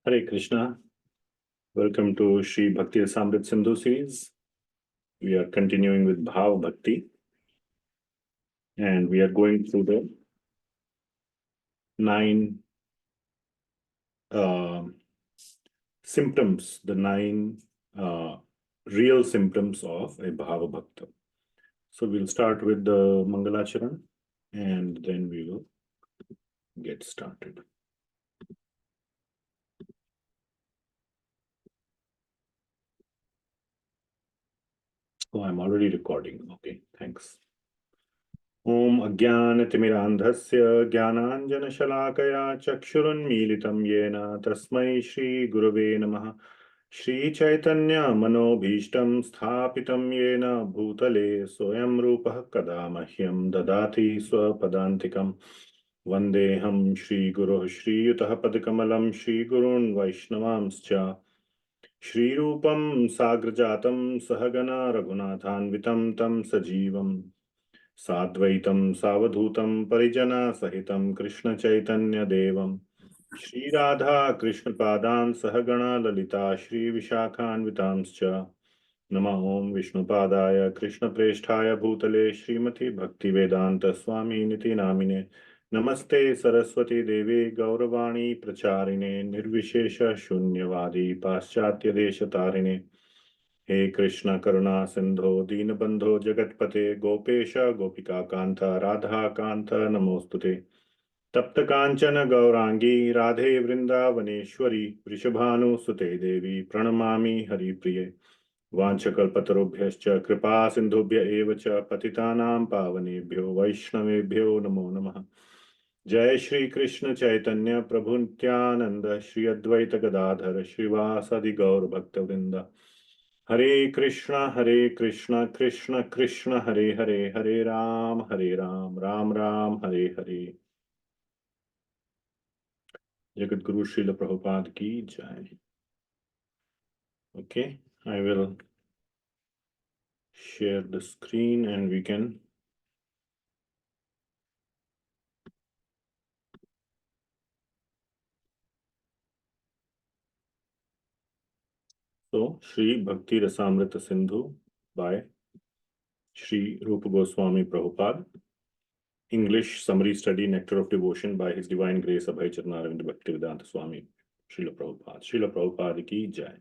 Hare Krishna. Welcome to Sri Bhakti-rasāmṛta-sindhu series. We are continuing with Bhava Bhakti. And we are going through the 9 symptoms, the 9 real symptoms of a Bhava Bhakta. So we'll start with the Mangalacharan and then we will get started. Oh, I'm already recording. Okay, thanks. Om Ajnana-timirandhasya Jnananjana-shalakaya Chakshurunmilitam Yena Tasmai Shri Gurave Namaha Shri Chaitanya Manobhishtam Sthapitam Yena Bhutale Soyam Rupa Kada Mahyam Dadati Swapadantikam Vandeham Shri Guru Shri Yutah Padakamalam Shri Gurun Vaishnavamscha Shri Rupam Sagrajatam Sahagana Raghunathanvitam Tam Sajivam Sadvaitam Savadhutam Parijana Sahitam Krishna Chaitanya Devam Shri Radha Krishna Padan Sahagana Lalita Shri Vishakhanvitamscha Nama Om Vishnu Padaya Krishna Preshthaya Bhutale Srimati Bhakti Vedanta Swami Niti Namine Namaste Saraswati Devi Gauravani Pracharine Nirvishesha Shunyavadi Paschatya Deshatarine He Krishna Karuna Sindho Deenabandho Jagatpate Gopesha Gopika Kanta Radha Kanta Namostute Tapta Kanchana Gaurangi Radhe Vrindavaneshwari Vrishabhanu Sute Devi Pranamami Hari Priye Vanchakalpatarubhyascha Kripa Sindhubhya Evacha Patitanam Pavanebhyo Vaishnavebhyo Namo Namaha Jai Shri Krishna Chaitanya Prabhu Nityananda Shri Advaita Gadadhara Shri Vasadi Gaur Bhakta Vrinda Hare Krishna, Krishna Krishna, Hare Hare, Hare Ram, Ram Ram, Hare Hare. Jagat Guru Srila Prabhupada ki jai. Okay, I will share the screen and we can So, Sri Bhakti-rasāmṛta-sindhu by Sri Rupa Goswami Prabhupada. English summary study Nectar of Devotion by His Divine Grace Abhay Charanaravind Bhaktivedanta Swami Srila Prabhupada. Srila Prabhupada ki jai.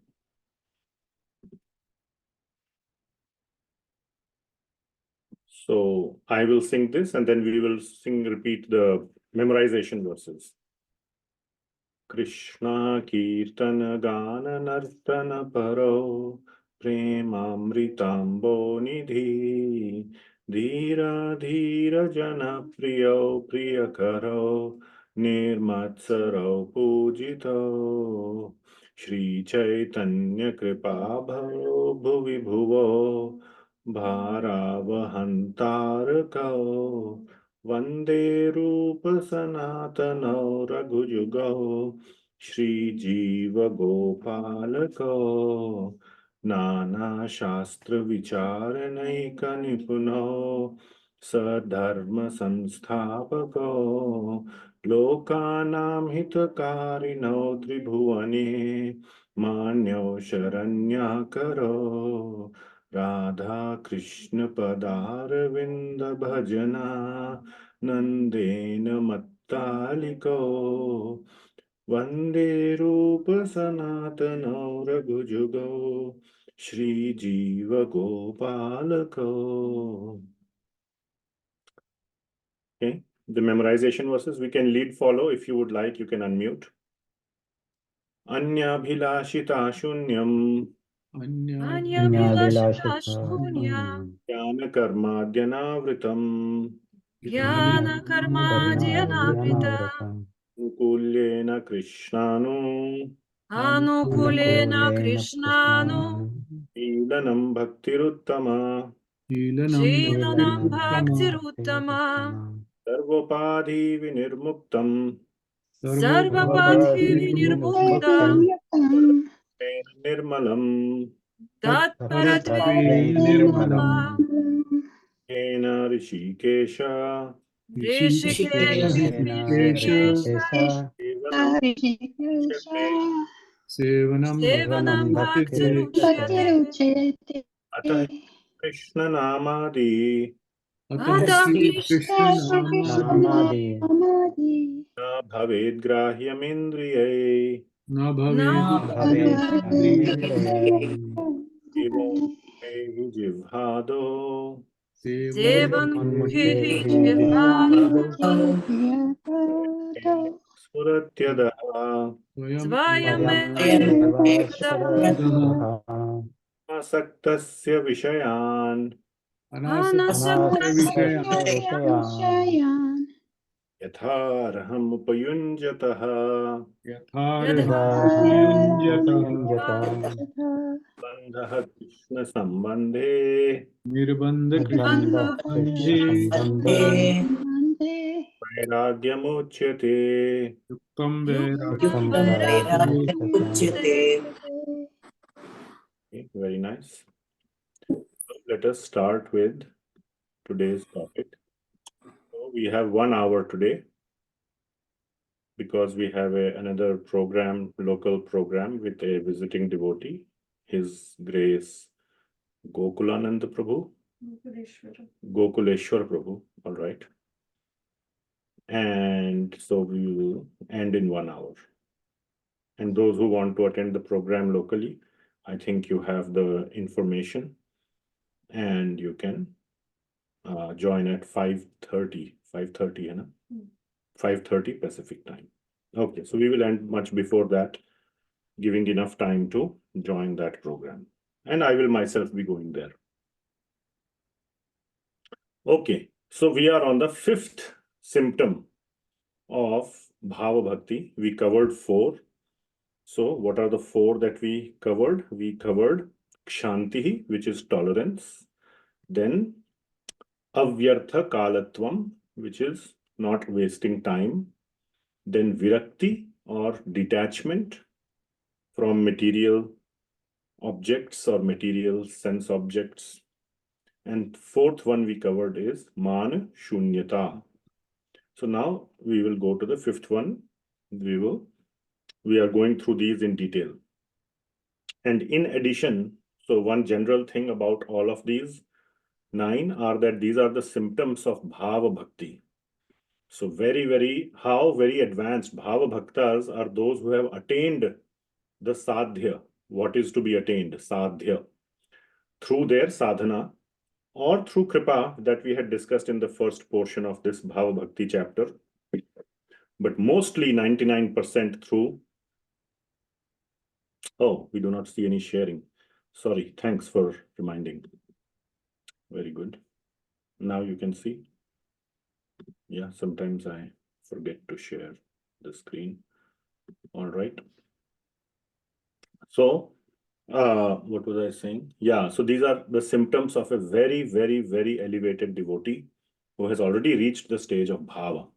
So I will sing this and then we will repeat the memorization verses. Krishna Kirtana Gana Nartana Paro Premamritambo Nidhi Dhira Dhira Jana Priyo Priyakaro Nirmatsaro Pujito Shri Chaitanya Kripa Bhavo Bhuvi Bhuvo Bhāra-vahantarako Vande Rupa Sanatano Raghujugo Shri Jiva Gopalako Nana Shastra Vicharanaika Nipuno Sadharma Samsthapako Lokanam Hitakarino Tribhuvane Manyo Sharanyakaro Radha Krishna Padarvinda Bhajana Nandena Mattaliko Vande Rupa Sanatana Raghujugo Shri Jiva Gopalako. Okay, the memorization verses we can lead follow. If you would like, you can unmute. Anya Bhilashita Shunyam Jnana Karmadhyanavritam Anukulyena Krishnanu Sheelanam Bhaktiruttama Sarvopādhi Vinirmuktam Nirmalam Ena Rishikesha Sevanam bhaktiruchyate. अतः Krishna नामादि Krishna namadi न भवेद्ग्राह्यमिन्द्रियै एवं हि जिह्वादो स्फुरत्यदः आसक्तस्य विषयान् यथार्हमुपयुञ्जतः बन्धः Krishna सम्बन्धे वैराग्यमुच्यते very nice. Let us start with today's topic. So we have 1 hour today because we have another program, local program with a visiting devotee, His Grace Gokulananda Prabhu, Gokuleshwar Prabhu, all right. And so we will end in 1 hour. And those who want to attend the program locally, I think you have the information and you can join at 5:30, 5:30 Pacific time. Okay, so we will end much before that, giving enough time to join that program. And I will myself be going there. Okay, so we are on the 5th symptom of Bhava Bhakti. We covered 4. So what are the 4 that we covered? We covered Kshanti, which is tolerance. Then Avyartha Kalatvam, which is not wasting time. Then Virakti or detachment from material objects or material sense objects. And 4th one we covered is Man Shunyata. So now we will go to the 5th one. We are going through these in detail. And in addition, so one general thing about all of these 9 are that these are the symptoms of Bhava Bhakti. So very advanced Bhava Bhaktas are those who have attained the sadhya, what is to be attained, sadhya, through their sadhana or through kripa that we had discussed in the first portion of this Bhava Bhakti chapter. But mostly 99% through. Oh, we do not see any sharing. Sorry, thanks for reminding. Very good. Now you can see. Yeah, sometimes I forget to share the screen. All right. So, what was I saying? Yeah, so these are the symptoms of a very elevated devotee who has already reached the stage of bhava.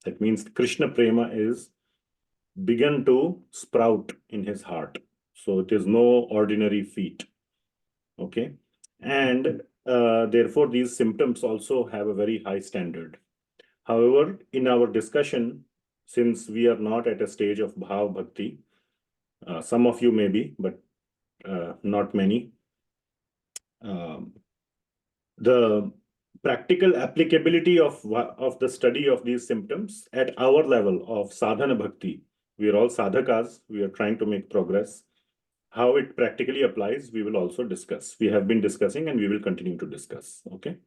That means Krishna prema is begun to sprout in his heart. So it is no ordinary feat. Okay. And therefore, these symptoms also have a very high standard. However, in our discussion, since we are not at a stage of bhava bhakti, some of you may be, but not many. The practical applicability of the study of these symptoms at our level of sadhana bhakti, we are all sadhakas, we are trying to make progress. How it practically applies, we will also discuss. We have been discussing and we will continue to discuss, okay?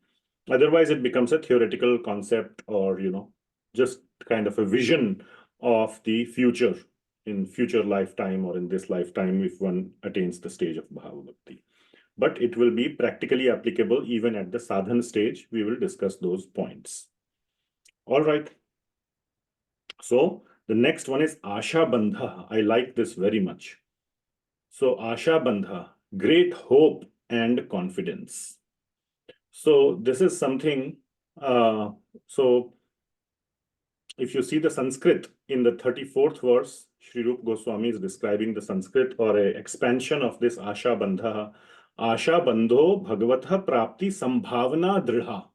Otherwise, it becomes a theoretical concept or, just kind of a vision of the future in future lifetime or in this lifetime if one attains the stage of Bhava Bhakti. But it will be practically applicable even at the sadhana stage. We will discuss those points. All right. So the next one is Asha Bandha. I like this very much. So Asha Bandha, great hope and confidence. So this is something, so if you see the Sanskrit in the 34th verse, Sri Rupa Goswami is describing the Sanskrit or an expansion of this Asha Bandha. Asha Bandho Bhagavatha Prapti Sambhavana Dridha.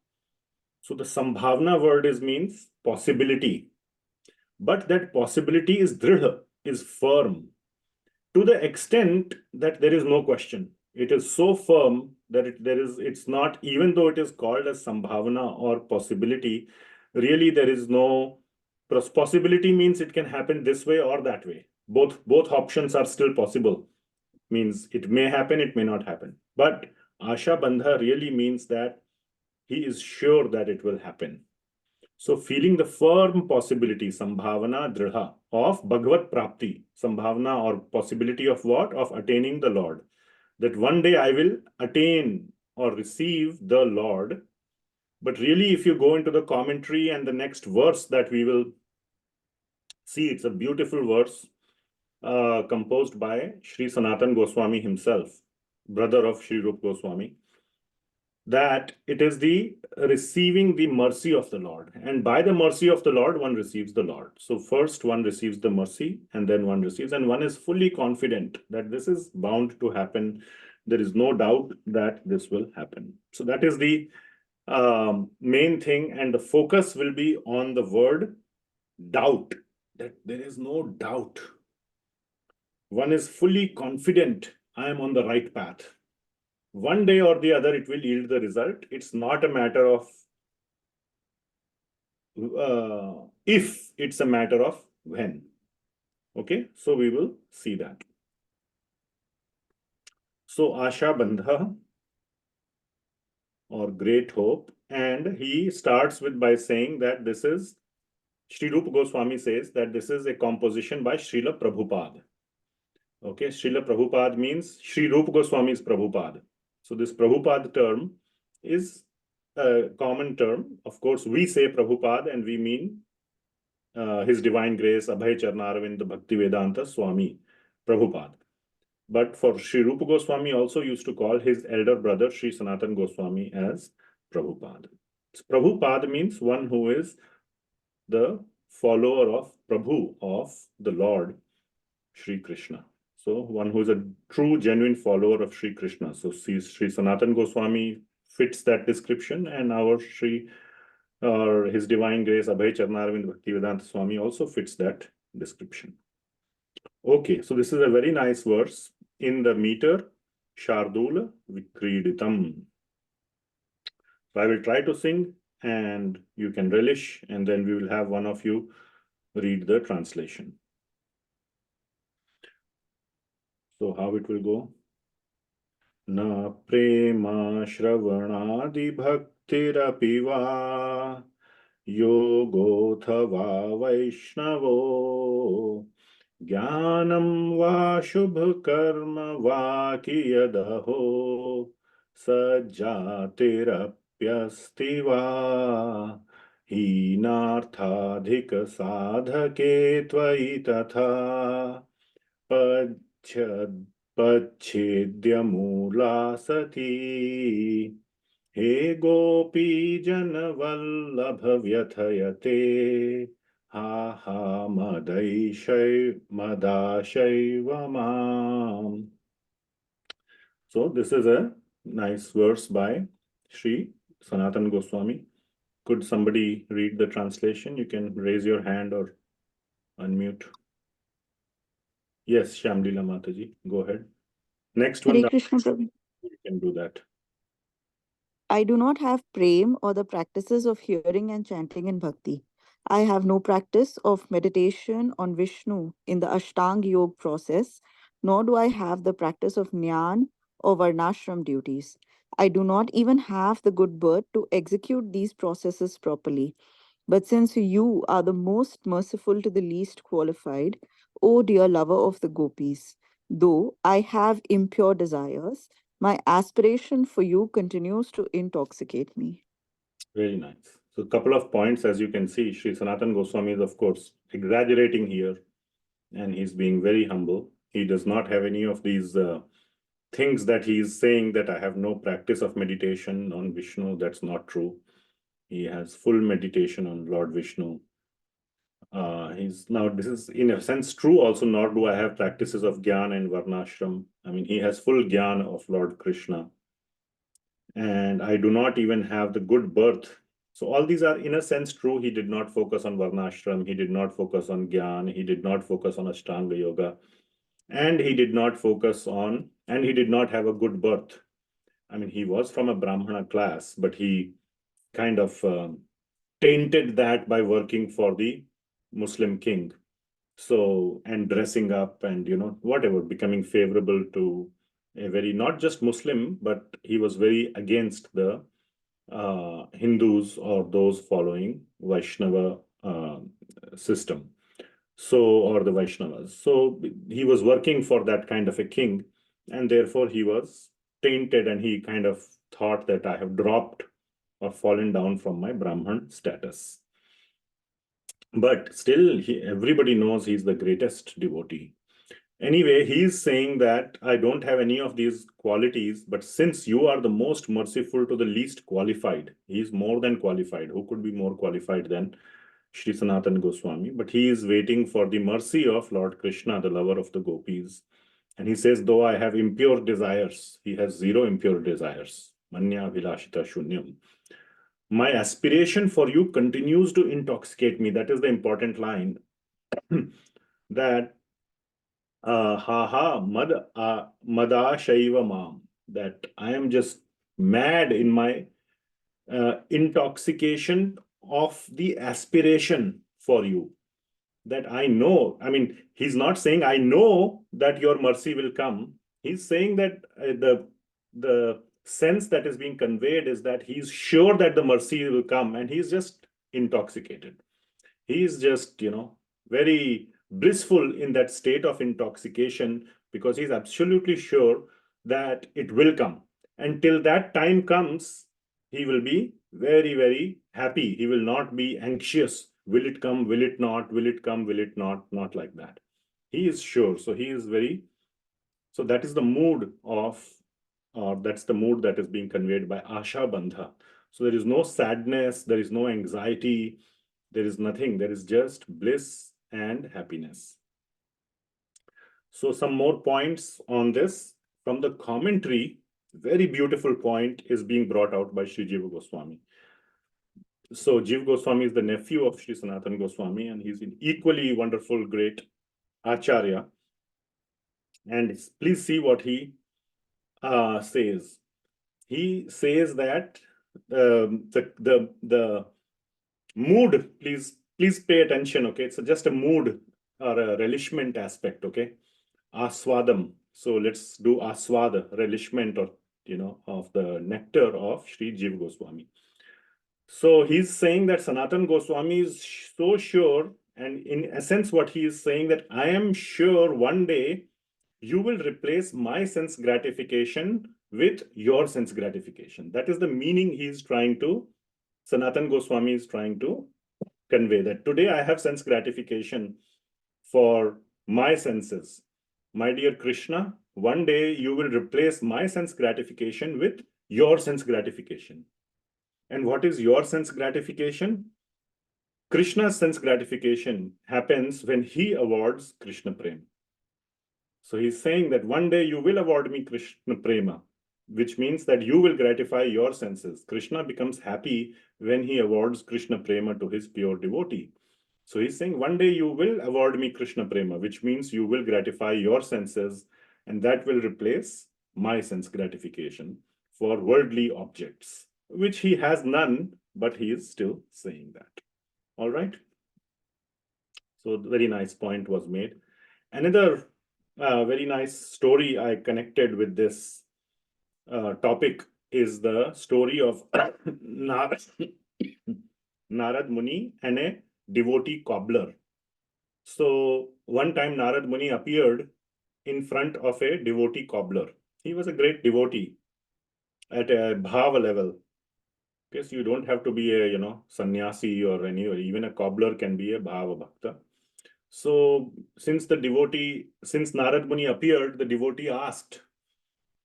So the Sambhavana word means possibility. But that possibility is dridha, is firm. to the extent that there is no question. It is so firm that it's not, even though it is called as sambhavana or possibility, really there is no possibility. Means it can happen this way or that way. Both options are still possible. Means it may happen, it may not happen. But Asha Bandha really means that he is sure that it will happen. So feeling the firm possibility, sambhavana dridha, of Bhagavat Prapti, sambhavana or possibility of what? Of attaining the Lord. That one day I will attain or receive the Lord. But really, if you go into the commentary and the next verse that we will see, it's a beautiful verse composed by Sri Sanatan Goswami himself, brother of Sri Rupa Goswami, that it is the receiving the mercy of the Lord. And by the mercy of the Lord, one receives the Lord. So first one receives the mercy and then one receives, and one is fully confident that this is bound to happen. There is no doubt that this will happen. So that is the main thing. And the focus will be on the word doubt, that there is no doubt. One is fully confident, I am on the right path. One day or the other, it will yield the result. It's not a matter of if, it's a matter of when. Okay, so we will see that. So Asha Bandha, or great hope, and he starts with by saying that this is, Sri Rupa Goswami says that this is a composition by Srila Prabhupada. Okay, Srila Prabhupada means Sri Rupa Goswami is Prabhupada. So this Prabhupada term is a common term. Of course, we say Prabhupada and we mean His Divine Grace, Abhay Charnaravind Bhakti Vedanta Swami Prabhupada. But for Sri Rupa Goswami also used to call his elder brother Sri Sanatan Goswami as Prabhupada. So Prabhupada means one who is the follower of Prabhu, of the Lord Sri Krishna. So one who is a true, genuine follower of Sri Krishna. So Sri Sanatan Goswami fits that description, and our Sri, or His Divine Grace, Abhay Charnaravind Bhaktivedanta Swami also fits that description. Okay, so this is a very nice verse in the meter, Shardula Vikriditam. So I will try to sing and you can relish, and then we will have one of you read the translation. So how it will go? Na prema shravanadi bhaktirapi va yogothava vaishnavo jnanam va shubha karma va kiyadaho sajjatirapyasti va hinarthadhika sadhake tvai tatha Pachedhyamula sati he gopi janavallabha vyathayate ha ha madashaiva. So this is a nice verse by Sri Sanatan Goswami. Could somebody read the translation? You can raise your hand or unmute. Yes, Shamlila Mataji, go ahead. Next one, Hare Krishna Prabhu. you can do that. I do not have prem or the practices of hearing and chanting in bhakti. I have no practice of meditation on Vishnu in the Ashtang Yoga process, nor do I have the practice of Jnana or Varnashram duties. I do not even have the good birth to execute these processes properly. But since you are the most merciful to the least qualified, O dear lover of the gopis, though I have impure desires, my aspiration for you continues to intoxicate me. Very nice. So a couple of points, as you can see, Sri Sanatan Goswami is, of course, exaggerating here, and he's being very humble. He does not have any of these things that he's saying that I have no practice of meditation on Vishnu. That's not true. He has full meditation on Lord Vishnu. Now this is in a sense true also, nor do I have practices of Gyan and Varnashram. I mean, he has full Gyan of Lord Krishna. And I do not even have the good birth. So all these are in a sense true. He did not focus on Varnashram. He did not focus on Gyan. He did not focus on Ashtanga Yoga. and he did not focus on, and he did not have a good birth. I mean, he was from a Brahmana class, but he kind of tainted that by working for the Muslim king. So, and dressing up and, whatever, becoming favorable to a very, not just Muslim, but he was very against the Hindus or those following Vaishnava system. So, or the Vaishnavas. So he was working for that kind of a king, and therefore he was tainted, and he kind of thought that I have dropped or fallen down from my Brahman status. But still, everybody knows he's the greatest devotee. Anyway, he's saying that I don't have any of these qualities, but since you are the most merciful to the least qualified, he's more than qualified. Who could be more qualified than Sri Sanatana Goswami? But he is waiting for the mercy of Lord Krishna, the lover of the gopis. And he says, though I have impure desires, he has zero impure desires. Manya vilashita shunyam. My aspiration for you continues to intoxicate me. That is the important line. That mada shaiva mam, that I am just mad in my intoxication of the aspiration for you. That I know, I mean, he's not saying I know that your mercy will come. He's saying that the sense that is being conveyed is that he's sure that the mercy will come, and he's just intoxicated. He's just, very blissful in that state of intoxication, because he's absolutely sure that it will come. Until that time comes, he will be very, very happy. He will not be anxious. Will it come? Will it not? Will it come? Will it not? Not like that. He is sure. So he is very, so that is the mood of, or that's the mood that is being conveyed by Asha Bandha. So there is no sadness, there is no anxiety, there is nothing. There is just bliss and happiness. So some more points on this from the commentary. Very beautiful point is being brought out by Sri Jiva Goswami. So Jiva Goswami is the nephew of Sri Sanatana Goswami, and he's an equally wonderful, great Acharya. And please see what he says. He says that the mood, please pay attention, okay? It's just a mood or a relishment aspect, okay? Aswadam. So let's do aswada, relishment, or of the nectar of Sri Jiva Goswami. So he's saying that Sanatana Goswami is so sure, and in essence what he is saying, that I am sure one day you will replace my sense gratification with your sense gratification. That is the meaning he is trying to, Sanatana Goswami is trying to convey, that today I have sense gratification for my senses. My dear Krishna, one day you will replace my sense gratification with your sense gratification. And what is your sense gratification? Krishna's sense gratification happens when he awards Krishna Prema. So he's saying that one day you will award me Krishna Prema, which means that you will gratify your senses. Krishna becomes happy when he awards Krishna Prema to his pure devotee. So he's saying one day you will award me Krishna Prema, which means you will gratify your senses, and that will replace my sense gratification for worldly objects, which he has none, but he is still saying that. All right. So very nice point was made. Another very nice story I connected with this topic is the story of Narada Muni and a devotee cobbler. So one time Narada Muni appeared in front of a devotee cobbler. He was a great devotee at a bhava level. Because you don't have to be a sannyasi or anywhere. Even a cobbler can be a bhava-bhakta. So since Narada Muni appeared, the devotee asked,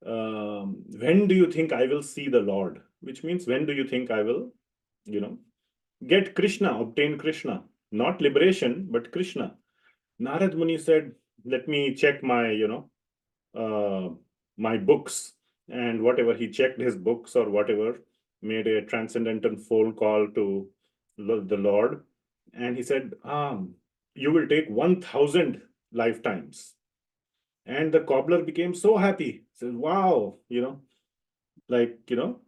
when do you think I will see the Lord? Which means, when do you think I will, get Krishna, obtain Krishna? Not liberation, but Krishna. Narada Muni said, let me check my, my books. And whatever, he checked his books or whatever, made a transcendental phone call to the Lord. And he said, you will take 1,000 lifetimes. And the cobbler became so happy. Says, wow,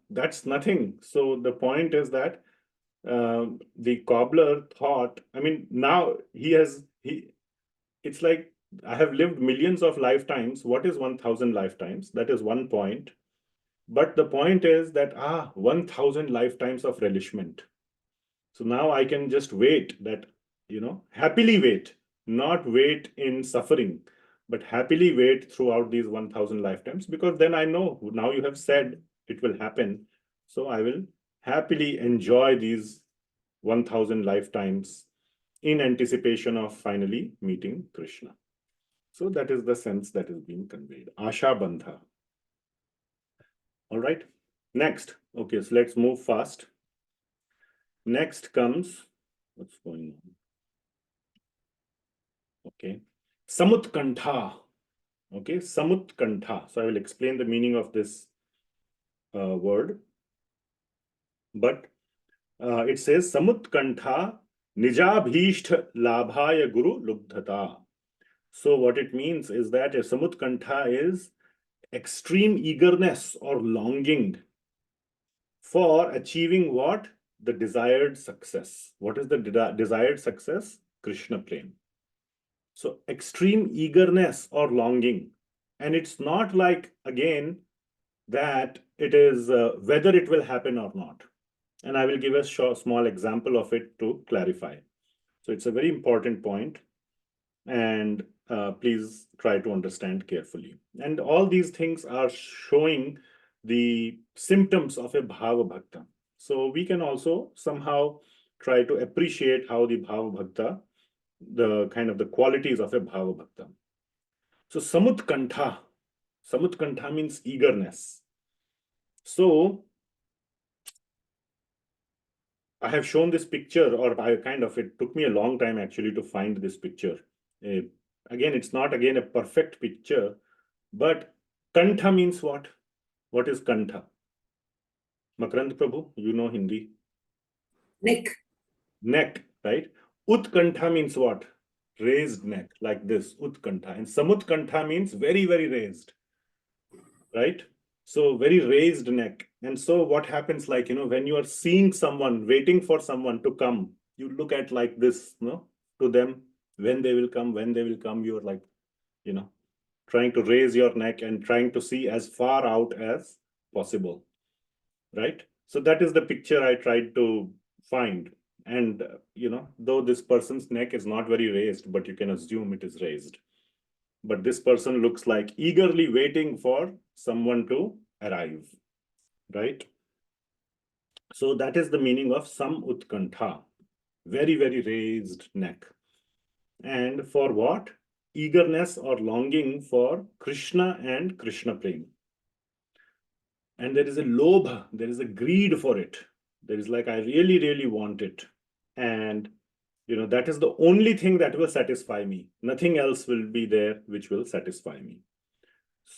that's nothing. So the point is that the cobbler thought, now it's like, I have lived millions of lifetimes. What is 1,000 lifetimes? That is one point. But the point is that 1,000 lifetimes of relishment. So now I can just wait, that happily wait, not wait in suffering, but happily wait throughout these 1,000 lifetimes, because then I know now you have said it will happen. So I will happily enjoy these 1,000 lifetimes in anticipation of finally meeting Krishna. So that is the sense that is being conveyed. Asha bandha. All right. Next. Okay, so let's move fast. Next comes, what's going on? Okay. Samutkaṇṭhā. Okay, samutkaṇṭhā. So I will explain the meaning of this word. But it says samutkaṇṭhā nijabhīṣṭha labhāya guru lubdhata. So what it means is that a samutkaṇṭhā is extreme eagerness or longing for achieving what? The desired success. What is the desired success? Krishna prema. So extreme eagerness or longing. And it's not like, again, that it is whether it will happen or not. And I will give a small example of it to clarify. So it's a very important point. And please try to understand carefully. And all these things are showing the symptoms of a bhāva-bhakta. So we can also somehow try to appreciate how the bhāva-bhakta, the kind of the qualities of a bhāva-bhakta. So samutkaṇṭhā means eagerness. So I have shown this picture, or it took me a long time actually to find this picture. Again, it's not again a perfect picture, but kantha means what? What is kantha? Makarand Prabhu, you know Hindi. Neck. Neck, right? Utkantha means what? Raised neck, like this, utkantha. And samutkaṇṭhā means very, very raised, right? So very raised neck. And so what happens, like, when you are seeing someone, waiting for someone to come, you look at like this, to them, when they will come, you're like, trying to raise your neck and trying to see as far out as possible, right? So that is the picture I tried to find. And, though this person's neck is not very raised, but you can assume it is raised. But this person looks like eagerly waiting for someone to arrive, right? So that is the meaning of samutkaṇṭhā, very, very raised neck. And for what? Eagerness or longing for Krishna and Krishna prema. And there is a lobha, there is a greed for it. There is like, I really, really want it. And, that is the only thing that will satisfy me. Nothing else will be there which will satisfy me.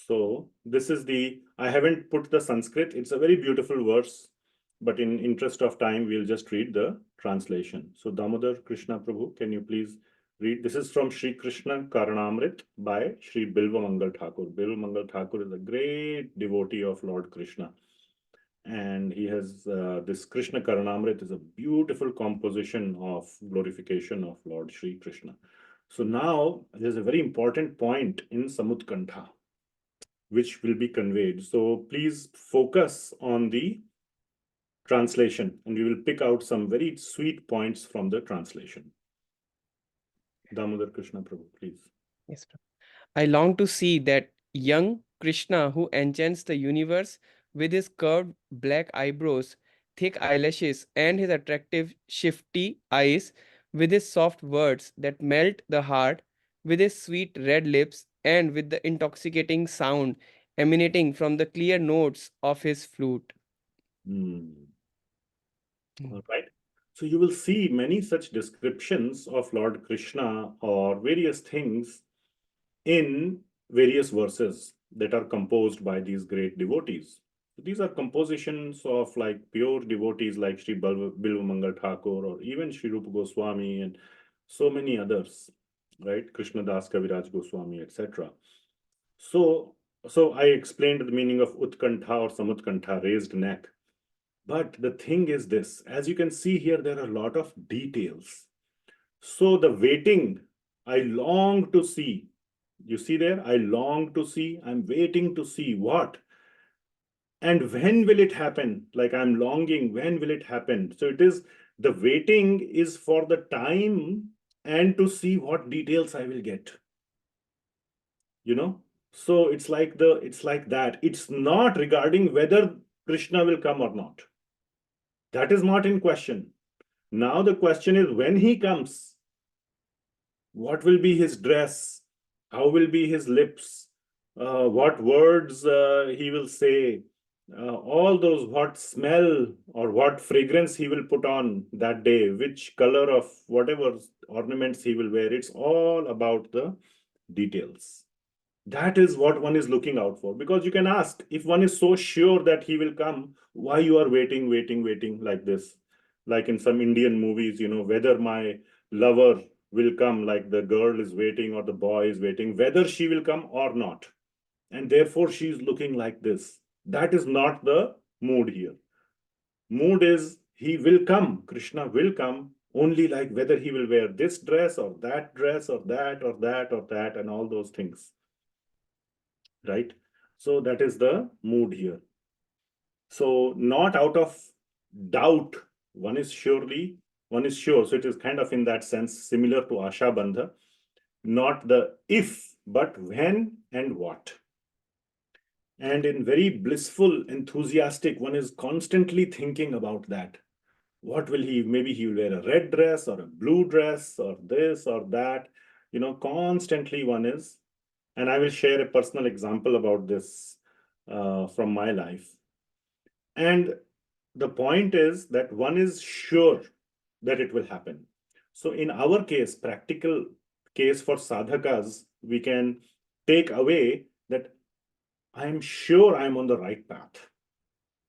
So this is I haven't put the Sanskrit. It's a very beautiful verse, but in interest of time, we'll just read the translation. So Damodar Krishna Prabhu, can you please read? This is from Sri Krishna Karnamrit by Sri Bilva Mangal Thakur. Bilva Mangal Thakur is a great devotee of Lord Krishna. And he has this Krishna Karnamrit is a beautiful composition of glorification of Lord Sri Krishna. So now there's a very important point in samutkaṇṭhā, which will be conveyed. So please focus on the translation, and we will pick out some very sweet points from the translation. Damodar Krishna Prabhu, please. Yes, Prabhu. I long to see that young Krishna who enchants the universe with his curved black eyebrows, thick eyelashes, and his attractive shifty eyes, with his soft words that melt the heart, with his sweet red lips, and with the intoxicating sound emanating from the clear notes of his flute. All right. So you will see many such descriptions of Lord Krishna or various things in various verses that are composed by these great devotees. These are compositions of like pure devotees like Sri Bilva Mangal Thakur or even Sri Rupa Goswami and so many others, right? Krishna Das Kaviraj Goswami, etc. So I explained the meaning of utkantha or samutkaṇṭhā, raised neck. But the thing is this, as you can see here, there are a lot of details. So the waiting, I long to see. You see there, I long to see, I'm waiting to see what? And when will it happen? Like I'm longing, when will it happen? So it is, the waiting is for the time and to see what details I will get. You know? So it's like that. It's not regarding whether Krishna will come or not. That is not in question. Now the question is, when he comes, what will be his dress? How will be his lips? What words he will say? All those, what smell or what fragrance he will put on that day, which color of whatever ornaments he will wear. It's all about the details. That is what one is looking out for. Because you can ask, if one is so sure that he will come, why you are waiting like this? Like in some Indian movies, you know, whether my lover will come, like the girl is waiting or the boy is waiting, whether she will come or not. And therefore she is looking like this. That is not the mood here. Mood is, he will come, Krishna will come, only like whether he will wear this dress or that dress or that or that or that and all those things. Right? So that is the mood here. So not out of doubt, one is sure. So it is kind of in that sense similar to Asha Bandha, not the if, but when and what. And in very blissful, enthusiastic, one is constantly thinking about that. What will he, maybe he will wear a red dress or a blue dress or this or that, you know, constantly one is. And I will share a personal example about this from my life. And the point is that one is sure that it will happen. So in our case, practical case for sadhakas, we can take away that I'm sure I'm on the right path.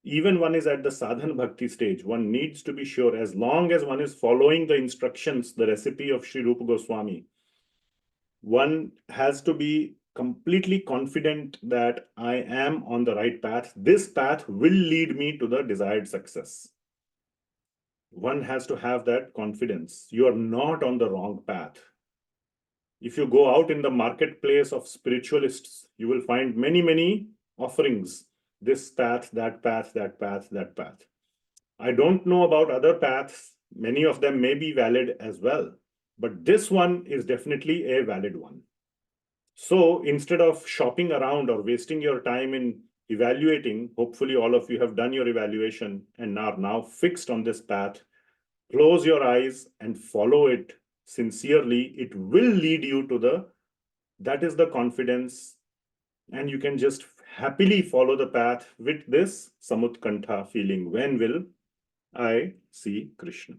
Even one is at the sadhan bhakti stage, one needs to be sure, as long as one is following the instructions, the recipe of Sri Rupa Goswami, one has to be completely confident that I am on the right path. This path will lead me to the desired success. One has to have that confidence. You are not on the wrong path. If you go out in the marketplace of spiritualists, you will find many, many offerings. This path, that path, that path, that path. I don't know about other paths. Many of them may be valid as well, but this one is definitely a valid one. So instead of shopping around or wasting your time in evaluating, hopefully all of you have done your evaluation and are now fixed on this path. Close your eyes and follow it sincerely. It will lead you to that is the confidence, and you can just happily follow the path with this samutkaṇṭhā feeling. When will I see Krishna?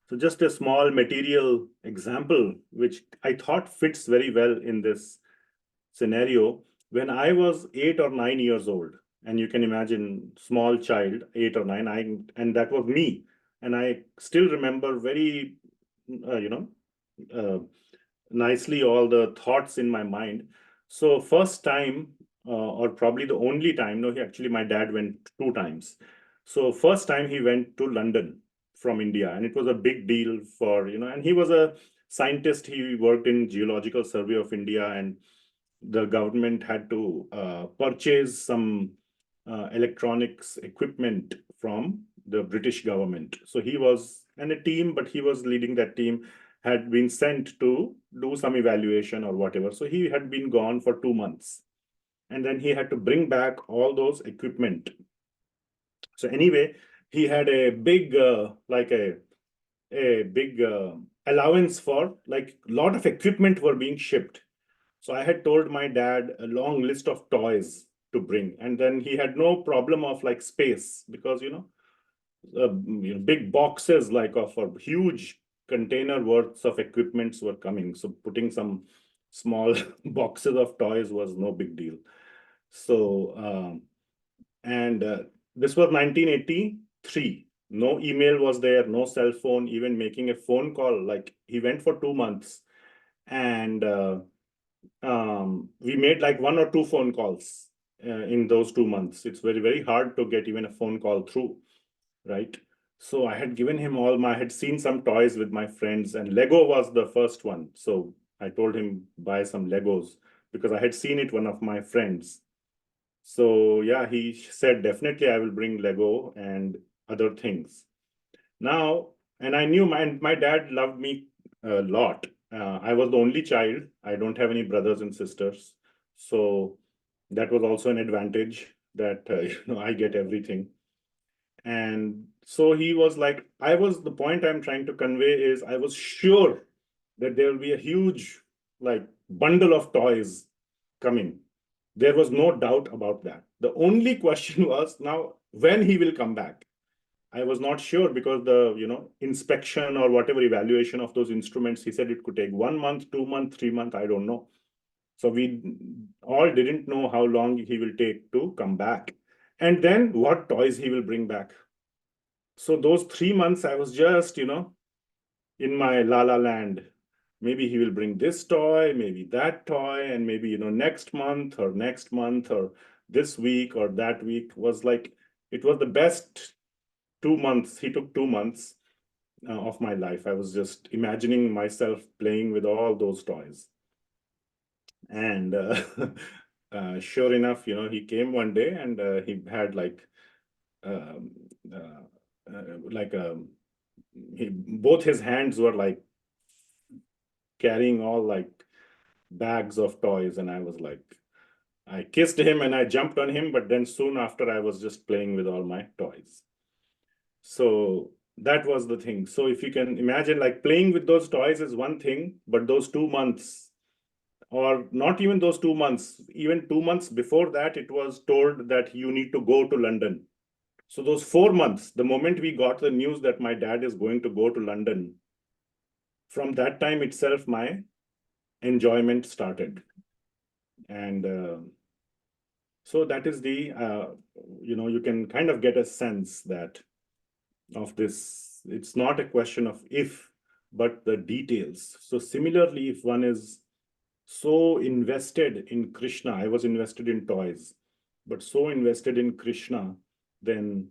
So just a small material example, which I thought fits very well in this scenario. When I was 8 or 9 years old, and you can imagine small child, 8 or 9, and that was me. And I still remember very, nicely all the thoughts in my mind. So first time, or probably the only time, no, my dad went 2 times. So first time he went to London from India, and it was a big deal for, and he was a scientist. He worked in Geological Survey of India, and the government had to purchase some electronics equipment from the British government. So he was, and a team, but he was leading that team, had been sent to do some evaluation or whatever. So he had been gone for 2 months. And then he had to bring back all those equipment. So anyway, he had a big, big allowance for, like, a lot of equipment were being shipped. So I had told my dad a long list of toys to bring. And then he had no problem of like space, because, big boxes like of a huge container worths of equipments were coming. So putting some small boxes of toys was no big deal. So, this was 1983. No email was there, no cell phone, even making a phone call. Like, he went for 2 months, and we made like 1 or 2 phone calls in those 2 months. It's very, very hard to get even a phone call through, right? So I had given him I had seen some toys with my friends, and Lego was the first one. So I told him buy some Legos because I had seen it one of my friends. So yeah, he said, definitely I will bring Lego and other things. Now, and I knew my dad loved me a lot. I was the only child. I don't have any brothers and sisters. So that was also an advantage that, I get everything. And so he was like, the point I'm trying to convey is I was sure that there will be a huge, like, bundle of toys coming. There was no doubt about that. The only question was now when he will come back. I was not sure because the inspection or whatever evaluation of those instruments, he said it could take 1 month, 2 months, 3 months, I don't know. So we all didn't know how long he will take to come back. And then what toys he will bring back. So those 3 months, I was just, in my la la land. Maybe he will bring this toy, maybe that toy, and maybe, next month or this week or that week was like, it was the best 2 months. He took 2 months of my life. I was just imagining myself playing with all those toys. And sure enough, he came one day and he had both his hands were like carrying all like bags of toys. And I was like, I kissed him and I jumped on him, but then soon after I was just playing with all my toys. So that was the thing. So if you can imagine, like, playing with those toys is one thing, but those 2 months, or not even those 2 months, even 2 months before that, it was told that you need to go to London. So those 4 months, the moment we got the news that my dad is going to go to London, from that time itself, my enjoyment started. And so that is you can kind of get a sense that of this. It's not a question of if, but the details. So similarly, if one is so invested in Krishna, I was invested in toys, but so invested in Krishna, then,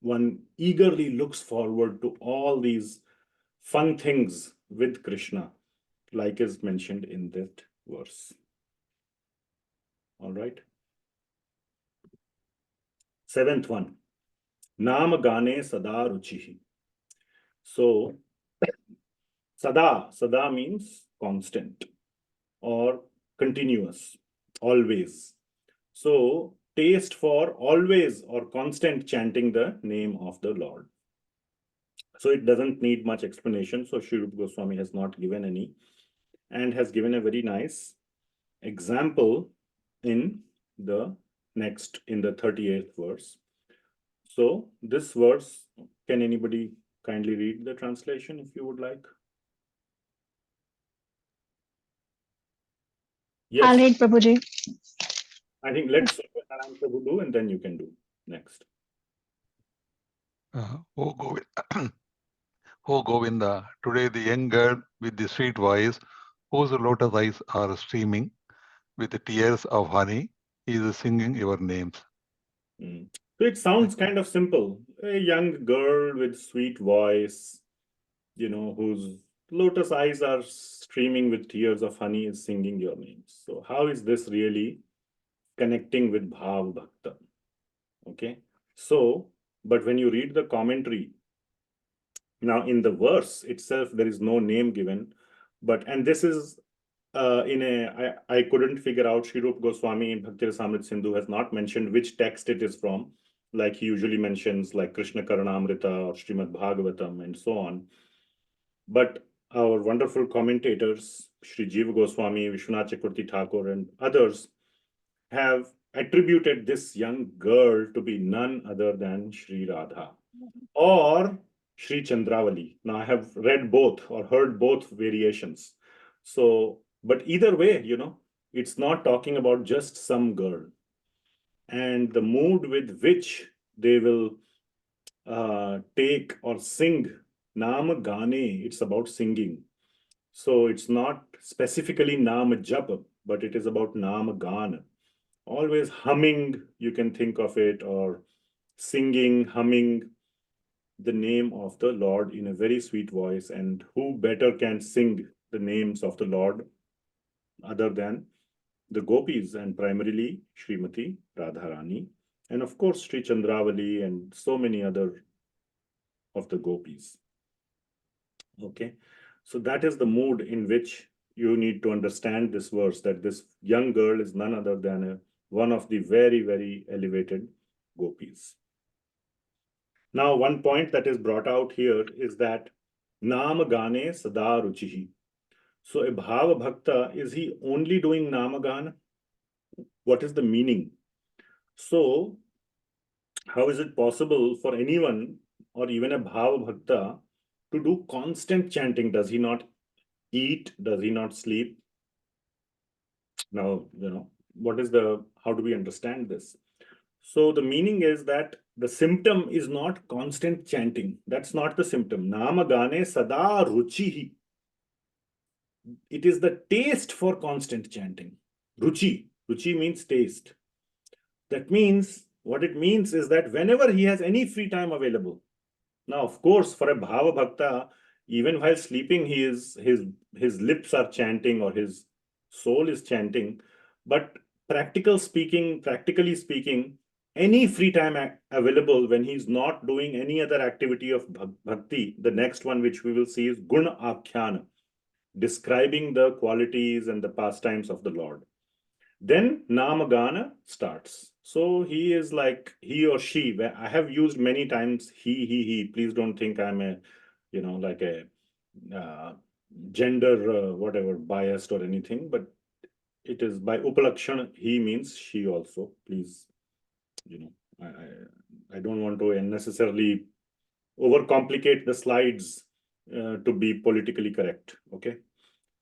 one eagerly looks forward to all these fun things with Krishna, like is mentioned in that verse. All right. 7th one, nāma gāne sadā ruciḥ. So sada means constant or continuous, always. So taste for always or constant chanting the name of the Lord. So it doesn't need much explanation. So Sri Rupa Goswami has not given any, and has given a very nice example in the 38th verse. So this verse, can anybody kindly read the translation if you would like? Yes. I'll read, Prabhuji. I think let's Prabhu do, and then you can do next. O Govinda, today the young girl with the sweet voice, whose lotus eyes are streaming with the tears of honey, is singing your names. So it sounds kind of simple. A young girl with sweet voice, whose lotus eyes are streaming with tears of honey, is singing your names. So how is this really connecting with bhāva-bhakta? Okay. So, but when you read the commentary, now in the verse itself, there is no name given, and this is I couldn't figure out. Sri Rupa Goswami in Bhakti-rasāmṛta-sindhu has not mentioned which text it is from, like he usually mentions, like Krishna Karnamrita or Srimad Bhagavatam and so on. But our wonderful commentators, Sri Jiva Goswami, Vishwanath Chakravarti Thakur, and others have attributed this young girl to be none other than Sri Radha or Sri Chandravali. Now I have read both or heard both variations. So, but either way, it's not talking about just some girl. And the mood with which they will take or sing nāma gāne, it's about singing. So it's not specifically nāma japa, but it is about nāma gāna. Always humming, you can think of it, or singing, humming the name of the Lord in a very sweet voice. And who better can sing the names of the Lord other than the gopis, and primarily Srimati Radharani, and of course Sri Chandravali and so many other of the gopis. Okay, so that is the mood in which you need to understand this verse, that this young girl is none other than one of the very, very elevated gopis. Now, one point that is brought out here is that nāma gāne sadā ruciḥ. So a bhava bhakta, is he only doing nāma gāna? What is the meaning? So how is it possible for anyone or even a bhava bhakta to do constant chanting? Does he not eat? Does he not sleep? Now, how do we understand this? So the meaning is that the symptom is not constant chanting. That's not the symptom. Nāma gāne sadā ruciḥ. It is the taste for constant chanting. Ruchi. Ruchi means taste. That means, what it means is that whenever he has any free time available. Now, of course, for a bhava bhakta, even while sleeping, his lips are chanting or his soul is chanting. But practically speaking, any free time available when he's not doing any other activity of bhakti, the next one which we will see is guṇākhyāne, describing the qualities and the pastimes of the Lord. Then nāma gāna starts. So he is like, he or she, I have used many times he. Please don't think I'm a, like a gender, whatever, biased or anything, but it is by upalakshana, he means she also. Please, I don't want to unnecessarily overcomplicate the slides to be politically correct. Okay.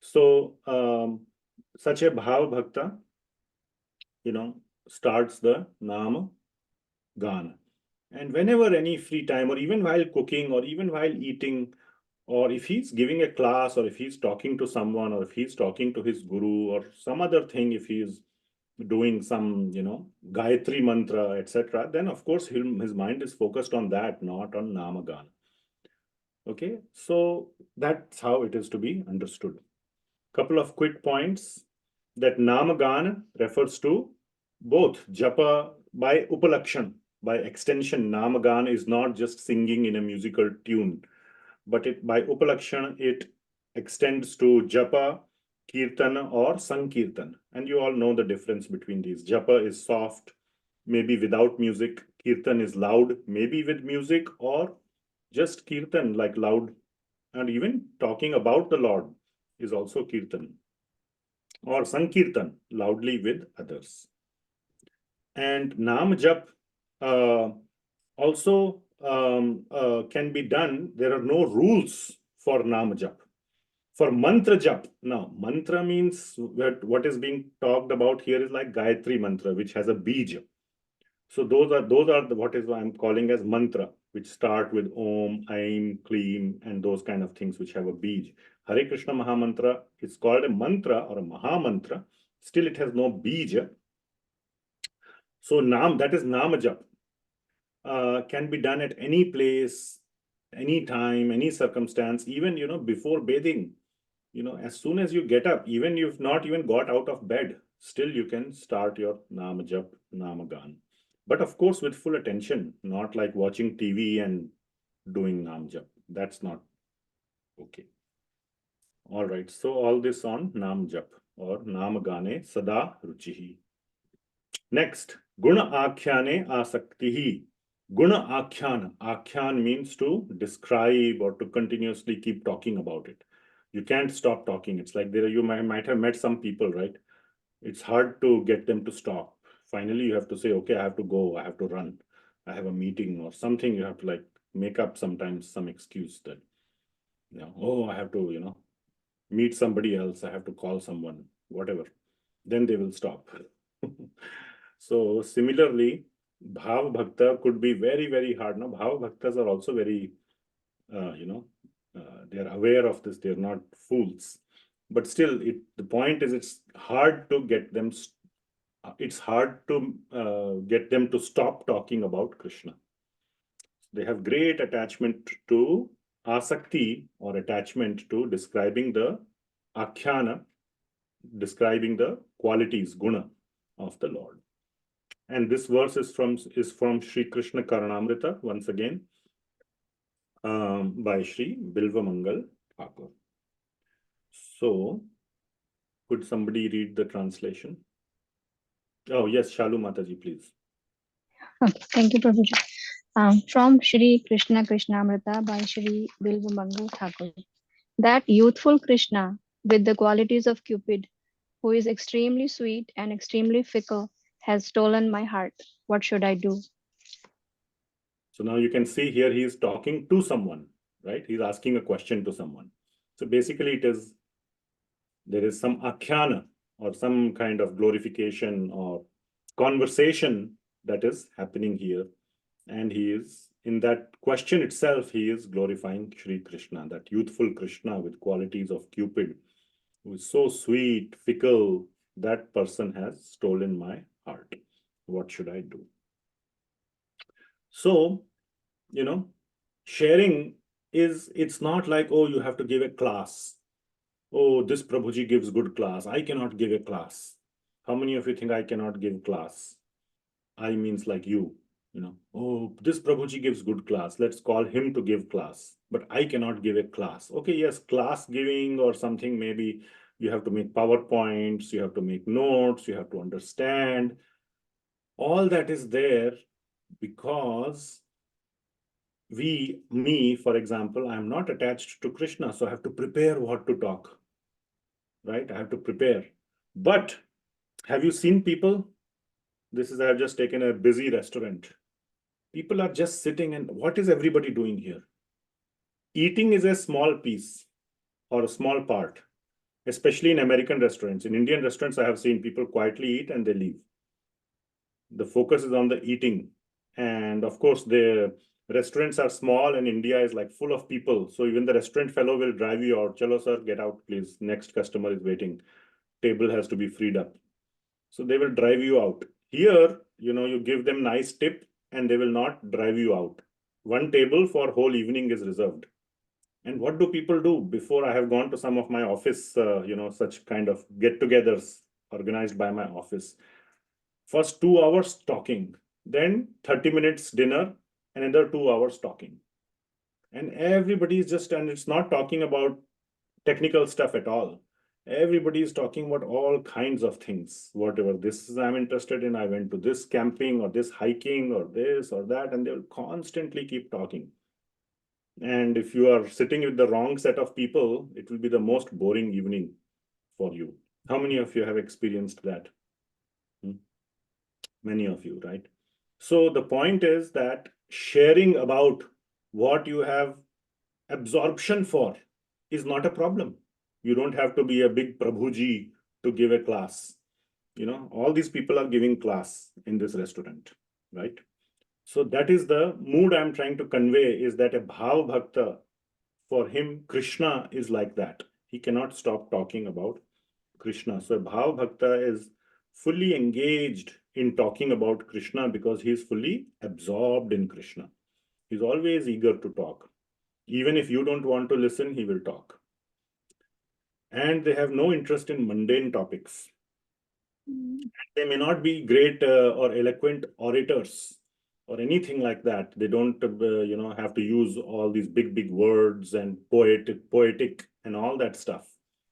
So such a bhava bhakta, starts the nāma gāna. And whenever any free time, or even while cooking, or even while eating, or if he's giving a class, or if he's talking to someone, or if he's talking to his guru, or some other thing, if he's doing some, Gayatri mantra, etc., then of course his mind is focused on that, not on nāma gāna. Okay, so that's how it is to be understood. Couple of quick points, that nāma gāna refers to both japa by upalakshan, by extension. Nāma gāna is not just singing in a musical tune, but by upalakshan it extends to japa, kirtana, or sankirtan. And you all know the difference between these. Japa is soft, maybe without music. Kirtan is loud, maybe with music, or just kirtan, like loud. And even talking about the Lord is also kirtan, or sankirtan, loudly with others. And Naam Jap also can be done. There are no rules for Naam Jap. For Mantra Jap, now mantra means what is being talked about here is like Gayatri mantra, which has a bija. So those are what is I'm calling as mantra, which start with Om, Aim, Kleem, and those kind of things which have a bij. Hare Krishna Mahamantra is called a mantra or a Mahamantra. Still, it has no bija. So that is Nama Jap. Can be done at any place, any time, any circumstance, even, before bathing. As soon as you get up, even you've not even got out of bed, still you can start your Nama Jap, Nama Gan. But of course, with full attention, not like watching TV and doing Nam Jap. That's not okay. All right. So all this on Nam Jap or Nama Gāne Sadā Ruciḥ. Next, guṇākhyāne āsāktiḥ. Guṇākhyāna. Akhyān means to describe or to continuously keep talking about it. You can't stop talking. It's like you might have met some people, right? It's hard to get them to stop. Finally, you have to say, okay, I have to go, I have to run, I have a meeting or something. You have to make up sometimes some excuse that, I have to, meet somebody else, I have to call someone, whatever. Then they will stop. So similarly, Bhava Bhakta could be very, very hard. Now, Bhava Bhaktas are also very, they are aware of this. They're not fools. but still, the point is it's hard to get them. It's hard to get them to stop talking about Krishna. They have great attachment to āsāktiḥ, or attachment to describing the ākhyāna, describing the qualities, guna of the Lord. And this verse is from Sri Krishna Karunamrita, once again, by Sri Bilvamangal Thakur. So, could somebody read the translation? Oh, yes, Shalu Mataji, please. Okay, thank you, Prabhuji. From Shri Krishna Krishnamrita by Shri Bilvamangal Thakur. That youthful Krishna with the qualities of Cupid, who is extremely sweet and extremely fickle, has stolen my heart. What should I do? So now you can see here he is talking to someone, right? He's asking a question to someone. So basically there is some ākhyāna, or some kind of glorification or conversation that is happening here. And he is, in that question itself, he is glorifying Shri Krishna, that youthful Krishna with qualities of Cupid, who is so sweet, fickle. That person has stolen my heart. What should I do? So, sharing it's not like, oh, you have to give a class. Oh, this Prabhuji gives good class. I cannot give a class. How many of you think I cannot give class? I means like you, oh, this Prabhuji gives good class. Let's call him to give class. But I cannot give a class. Okay, yes, class giving or something, maybe you have to make PowerPoints, you have to make notes, you have to understand. All that is there because me, for example, I'm not attached to Krishna, so I have to prepare what to talk, right? I have to prepare. But have you seen people? I have just taken a busy restaurant. People are just sitting, and what is everybody doing here? Eating is a small piece or a small part, especially in American restaurants. In Indian restaurants, I have seen people quietly eat and they leave. The focus is on the eating. And of course, the restaurants are small and India is like full of people. So even the restaurant fellow will drive you out. Chalo, sir, get out, please. Next customer is waiting. Table has to be freed up. So they will drive you out. Here, you give them nice tip and they will not drive you out. One table for whole evening is reserved. And what do people do? Before, I have gone to some of my office, such kind of get-togethers organized by my office. First 2 hours talking, then 30 minutes dinner, another 2 hours talking. And everybody is and it's not talking about technical stuff at all. Everybody is talking about all kinds of things. Whatever this is I'm interested in, I went to this camping or this hiking or this or that, and they will constantly keep talking. And if you are sitting with the wrong set of people, it will be the most boring evening for you. How many of you have experienced that? Many of you, right? So the point is that sharing about what you have absorption for is not a problem. You don't have to be a big Prabhuji to give a class. All these people are giving class in this restaurant, right? So that is the mood I'm trying to convey, is that a bhāva-bhakta, for him, Krishna is like that. He cannot stop talking about Krishna. So a bhāva-bhakta is fully engaged in talking about Krishna because he is fully absorbed in Krishna. He's always eager to talk. Even if you don't want to listen, he will talk. And they have no interest in mundane topics. They may not be great or eloquent orators or anything like that. They don't, have to use all these big words and poetic and all that stuff,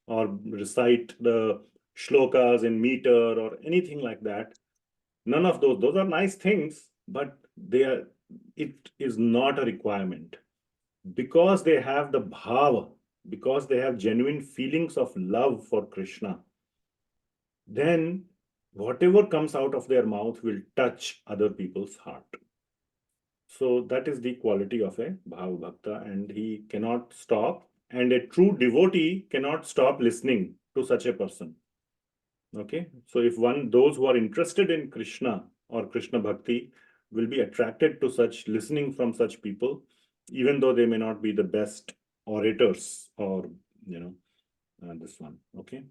or recite the shlokas in meter or anything like that. None of those. Those are nice things, but it is not a requirement. Because they have the bhava, because they have genuine feelings of love for Krishna, then whatever comes out of their mouth will touch other people's heart. So that is the quality of a bhava bhakta, and he cannot stop, and a true devotee cannot stop listening to such a person. Okay, so if those who are interested in Krishna or Krishna bhakti will be attracted to listening from such people, even though they may not be the best orators or this one, okay,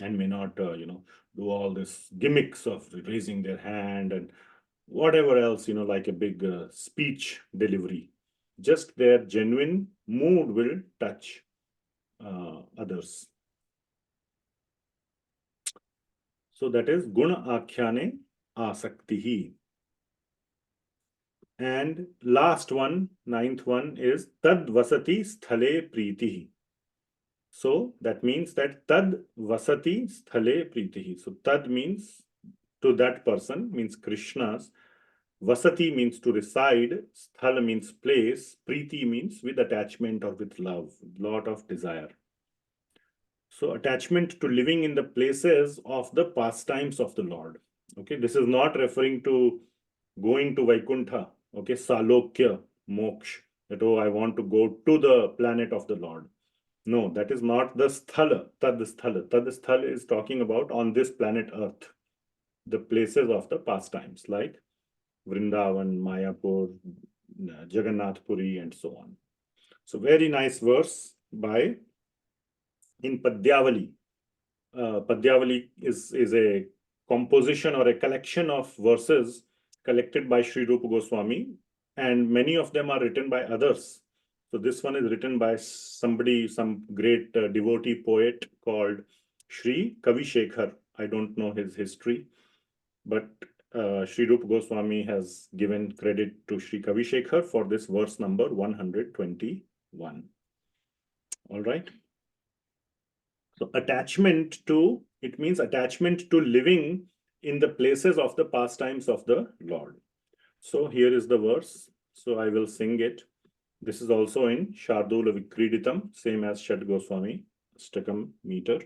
and may not, do all this gimmicks of raising their hand and whatever else, like a big speech delivery. Just their genuine mood will touch others. So that is guṇākhyāne āsāktiḥ. And last one, ninth one, is tad vasati sthale prītiḥ. So that means that tad vasati sthale prītiḥ. So tad means to that person, means Krishna's. Vasati means to reside. Sthala means place. Prītiḥ means with attachment or with love, lot of desire. So attachment to living in the places of the pastimes of the Lord. Okay, this is not referring to going to Vaikuntha. Okay, salokya, moksha. That, oh, I want to go to the planet of the Lord. No, that is not the sthala, tad sthala. Tad sthala is talking about on this planet Earth, the places of the pastimes like Vrindavan, Mayapur, Jagannath Puri, and so on. So very nice verse by in Padyavali. Padyavali is a composition or a collection of verses collected by Sri Rupa Goswami, and many of them are written by others. So this one is written by somebody, some great devotee poet called Sri Kavi Shekhar. I don't know his history, but Sri Rupa Goswami has given credit to Sri Kavi Shekhar for this verse number 121. All right. So attachment to, it means attachment to living in the places of the pastimes of the Lord. So here is the verse. So I will sing it. This is also in Shardula Vikriditam, same as Shad Goswami, Ashtakam meter.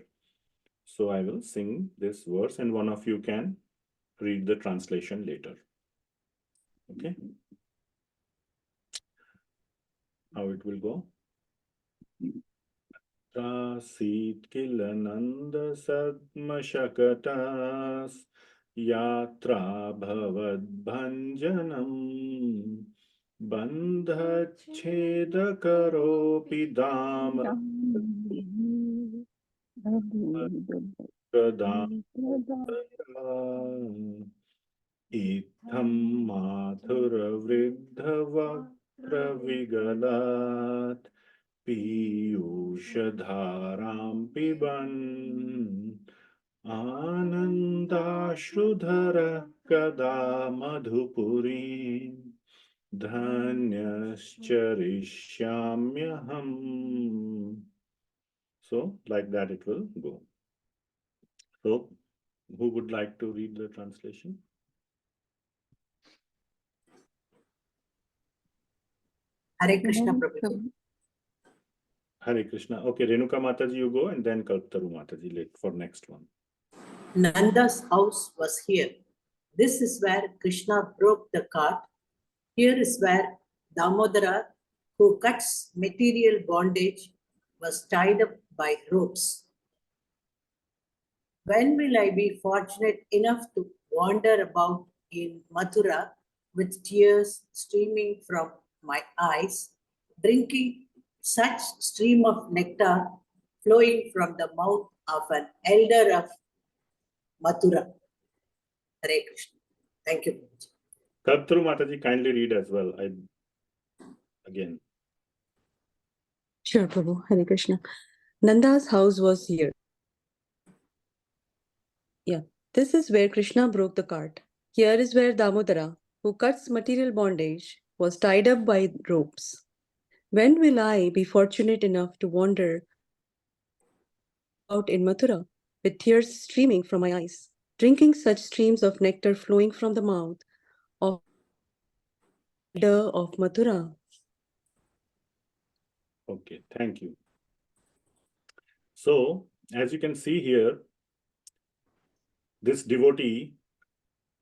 So I will sing this verse and one of you can read the translation later. Okay. How it will go? Rasit kila nanda sadma shakatas yatra bhavad bhanjanam bandhaḥ karopi dāma Itham mathura vridha vakra vigalat piyushadharam piban anandashrudhara kada madhupurim dhanyascharishyamyaham. So like that it will go. So who would like to read the translation? Hare Krishna, Prabhuji. Hare Krishna. Okay, Renuka Mataji, you go, and then Kalptaru Mataji late for next one. Nanda's house was here. This is where Krishna broke the cart. Here is where Damodara, who cuts material bondage, was tied up by ropes. When will I be fortunate enough to wander about in Mathura with tears streaming from my eyes, drinking such stream of nectar flowing from the mouth of an elder of Mathura? Hare Krishna. Thank you, Prabhuji. Kalptaru Mataji, kindly read as well. Again. Sure, Prabhu. Hare Krishna. Nanda's house was here. Yeah. This is where Krishna broke the cart. Here is where Damodara, who cuts material bondage, was tied up by ropes. When will I be fortunate enough to wander out in Mathura with tears streaming from my eyes, drinking such streams of nectar flowing from the mouth of the elder of Mathura? Okay, thank you. So, as you can see here, this devotee,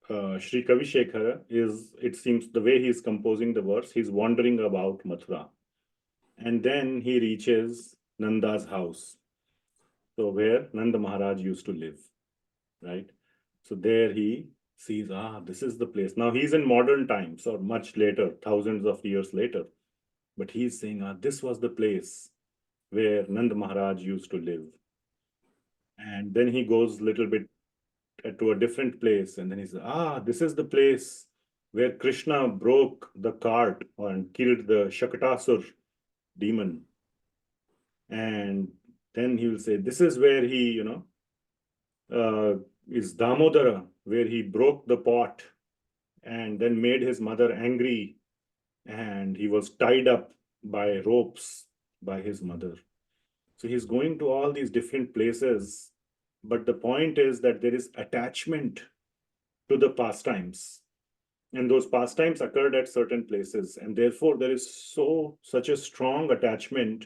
Sri Kavi Shekhara, is, it seems the way he is composing the verse, he's wandering about Mathura. And then he reaches Nanda's house. So where Nanda Maharaj used to live, right? So there he sees, this is the place. Now he's in modern times or much later, thousands of years later. But he's saying, this was the place where Nanda Maharaj used to live. And then he goes a little bit to a different place, and then he says, this is the place where Krishna broke the cart and killed the Shakatasur demon. And then he will say, this is where he, is Damodara, where he broke the pot and then made his mother angry, and he was tied up by ropes by his mother. So he's going to all these different places, but the point is that there is attachment to the pastimes, and those pastimes occurred at certain places, and therefore there is such a strong attachment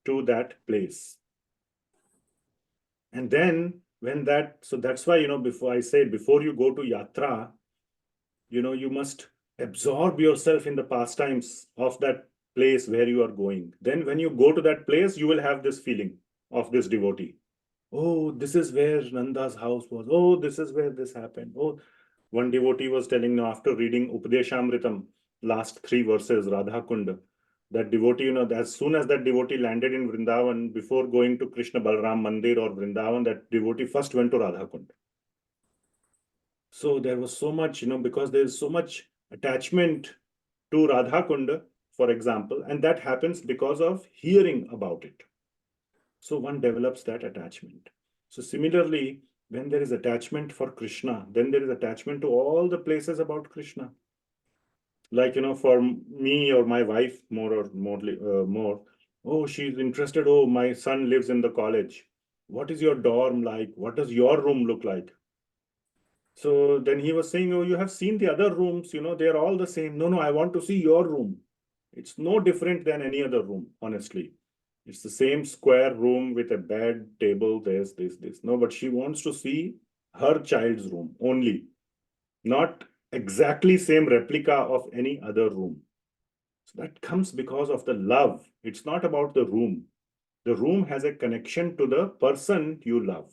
to that place. And then so that's why, before I said, before you go to yatra, you must absorb yourself in the pastimes of that place where you are going. Then when you go to that place, you will have this feeling of this devotee. Oh, this is where Nanda's house was. Oh, this is where this happened. Oh, one devotee was telling me after reading Upadeshamritam, last 3 verses, Radha Kunda, that devotee, as soon as that devotee landed in Vrindavan, before going to Krishna Balram Mandir or Vrindavan, that devotee first went to Radha Kunda. So there was so much, because there is so much attachment to Radha Kunda, for example, and that happens because of hearing about it. So one develops that attachment. So similarly, when there is attachment for Krishna, then there is attachment to all the places about Krishna. Like, for me or my wife, more, oh, she's interested. Oh, my son lives in the college. What is your dorm like? What does your room look like? So then he was saying, oh, you have seen the other rooms, they're all the same. No, I want to see your room. It's no different than any other room, honestly. It's the same square room with a bed, table, this. No, but she wants to see her child's room only, not exactly same replica of any other room. So that comes because of the love. It's not about the room. The room has a connection to the person you love,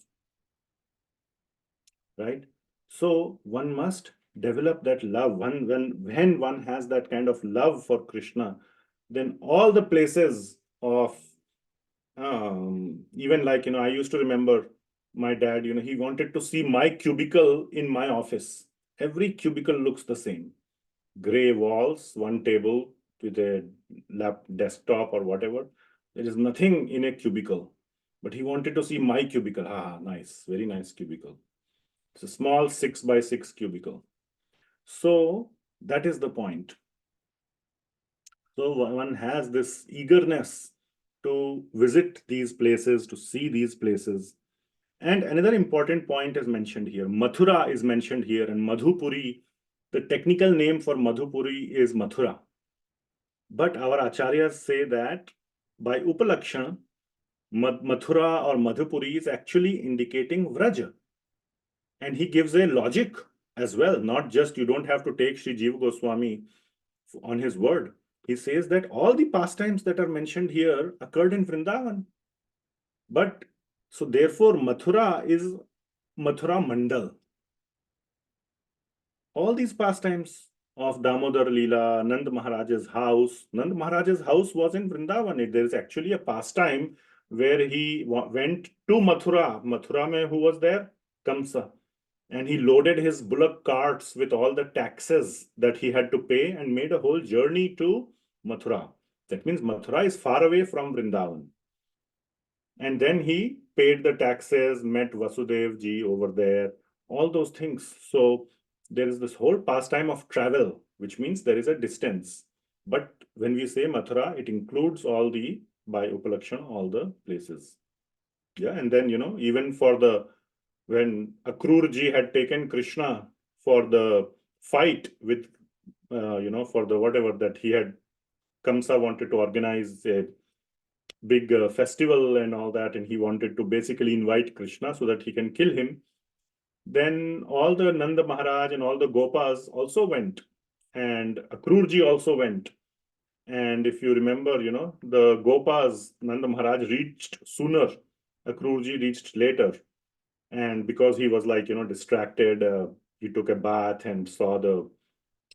right? So one must develop that love. When one has that kind of love for Krishna, then all the places of even like, I used to remember my dad, he wanted to see my cubicle in my office. Every cubicle looks the same. Gray walls, one table with a desktop or whatever. There is nothing in a cubicle. But he wanted to see my cubicle. Nice, very nice cubicle. It's a small 6x6 cubicle. So that is the point. So one has this eagerness to visit these places, to see these places. And another important point is mentioned here. Mathura is mentioned here, and Madhupuri, the technical name for Madhupuri is Mathura. But our acharyas say that by Upalakshana, Mathura or Madhupuri is actually indicating Vraja. And he gives a logic as well, not just, you don't have to take Sri Jiva Goswami on his word. He says that all the pastimes that are mentioned here occurred in Vrindavan. But so therefore Mathura is Mathura Mandal. All these pastimes of Damodar Leela, Nand Maharaj's house. Nand Maharaj's house was in Vrindavan. There is actually a pastime where he went to Mathura. Mathura mein who was there? Kamsa. And he loaded his bullock carts with all the taxes that he had to pay and made a whole journey to Mathura. That means Mathura is far away from Vrindavan. And then he paid the taxes, met Vasudev ji over there, all those things. So there is this whole pastime of travel, which means there is a distance. But when we say Mathura, it includes all the, by Upalakshana, all the places. Yeah, and then, even for when Akrurji had taken Krishna for the fight with, for the whatever that he had, Kamsa wanted to organize a big festival and all that, and he wanted to basically invite Krishna so that he can kill him. Then all the Nanda Maharaj and all the Gopas also went, and Akrurji also went. And if you remember, the Gopas, Nanda Maharaj reached sooner, Akrurji reached later. And because he was like, distracted, he took a bath and saw the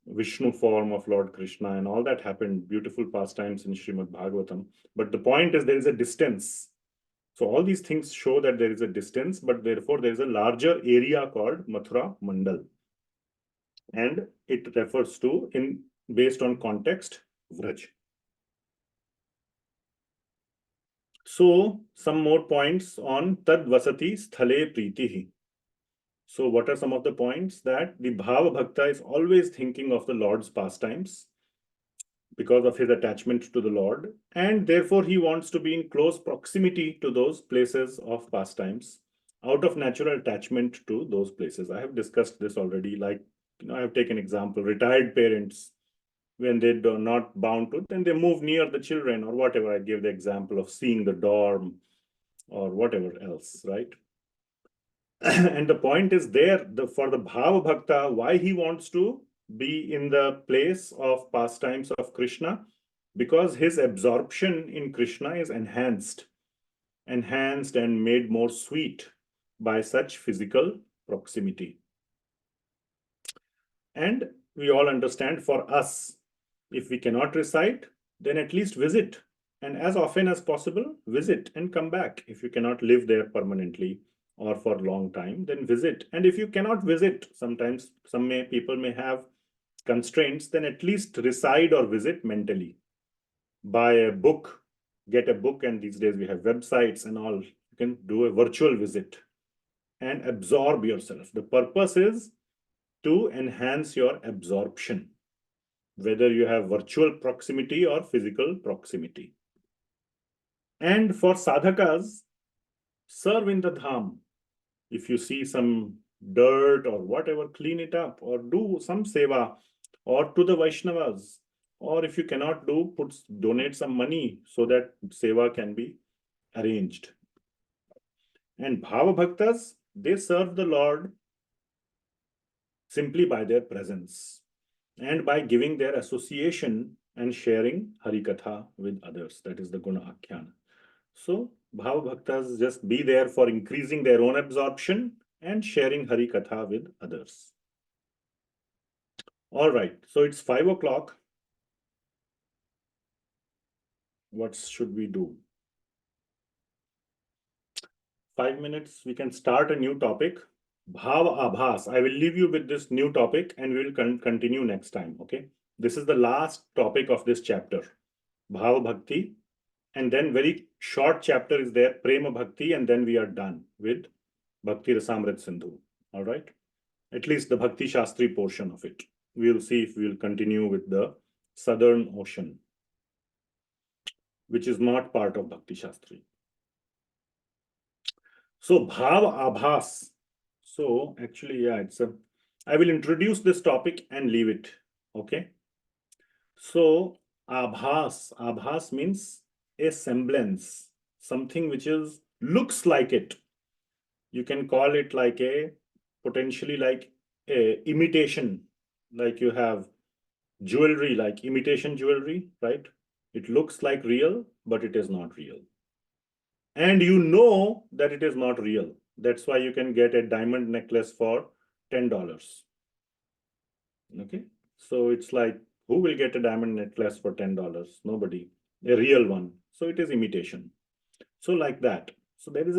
Vishnu form of Lord Krishna, and all that happened. Beautiful pastimes in Srimad Bhagavatam. But the point is, there is a distance. So all these things show that there is a distance, but therefore there is a larger area called Mathura Mandal. And it refers to, based on context, Vraj. So some more points on Tad vasati sthale prītiḥ. So what are some of the points? That the Bhava Bhakta is always thinking of the Lord's pastimes because of his attachment to the Lord, and therefore he wants to be in close proximity to those places of pastimes out of natural attachment to those places. I have discussed this already. Like, I have taken example, retired parents, when they are not bound to, then they move near the children or whatever. I gave the example of seeing the dorm or whatever else, right? And the point is there, for the Bhava Bhakta, why he wants to be in the place of pastimes of Krishna, because his absorption in Krishna is enhanced and made more sweet by such physical proximity. And we all understand, for us, if we cannot recite, then at least visit. And as often as possible, visit and come back. If you cannot live there permanently or for a long time, then visit. And if you cannot visit, sometimes people may have constraints, then at least reside or visit mentally. Buy a book, get a book, and these days we have websites and all. You can do a virtual visit and absorb yourself. The purpose is to enhance your absorption, whether you have virtual proximity or physical proximity. And for sadhakas, serve in the dham. If you see some dirt or whatever, clean it up or do some seva, or to the Vaishnavas, or if you cannot do, donate some money so that seva can be arranged. And Bhava Bhaktas, they serve the Lord simply by their presence and by giving their association and sharing Harikatha with others. That is the guṇākhyāne. So Bhava Bhaktas just be there for increasing their own absorption and sharing Harikatha with others. All right, so it's 5 o'clock. What should we do? 5 minutes, we can start a new topic. Bhāva-ābhāsa. I will leave you with this new topic and we will continue next time, okay? This is the last topic of this chapter, Bhava Bhakti. And then very short chapter is there, Prema Bhakti, and then we are done with Bhakti-rasāmṛta-sindhu, all right? At least the Bhakti Shastri portion of it. We'll see if we'll continue with the Southern Ocean, which is not part of Bhakti Shastri. So bhāva-ābhāsa. So actually, yeah, I will introduce this topic and leave it, okay? So ābhāsa means a semblance, something which looks like it. You can call it like potentially like a imitation, like you have jewelry, like imitation jewelry, right? It looks like real, but it is not real. And you know that it is not real. That's why you can get a diamond necklace for $10. Okay, so it's like, who will get a diamond necklace for $10? Nobody, a real one. So it is imitation. So like that. So there is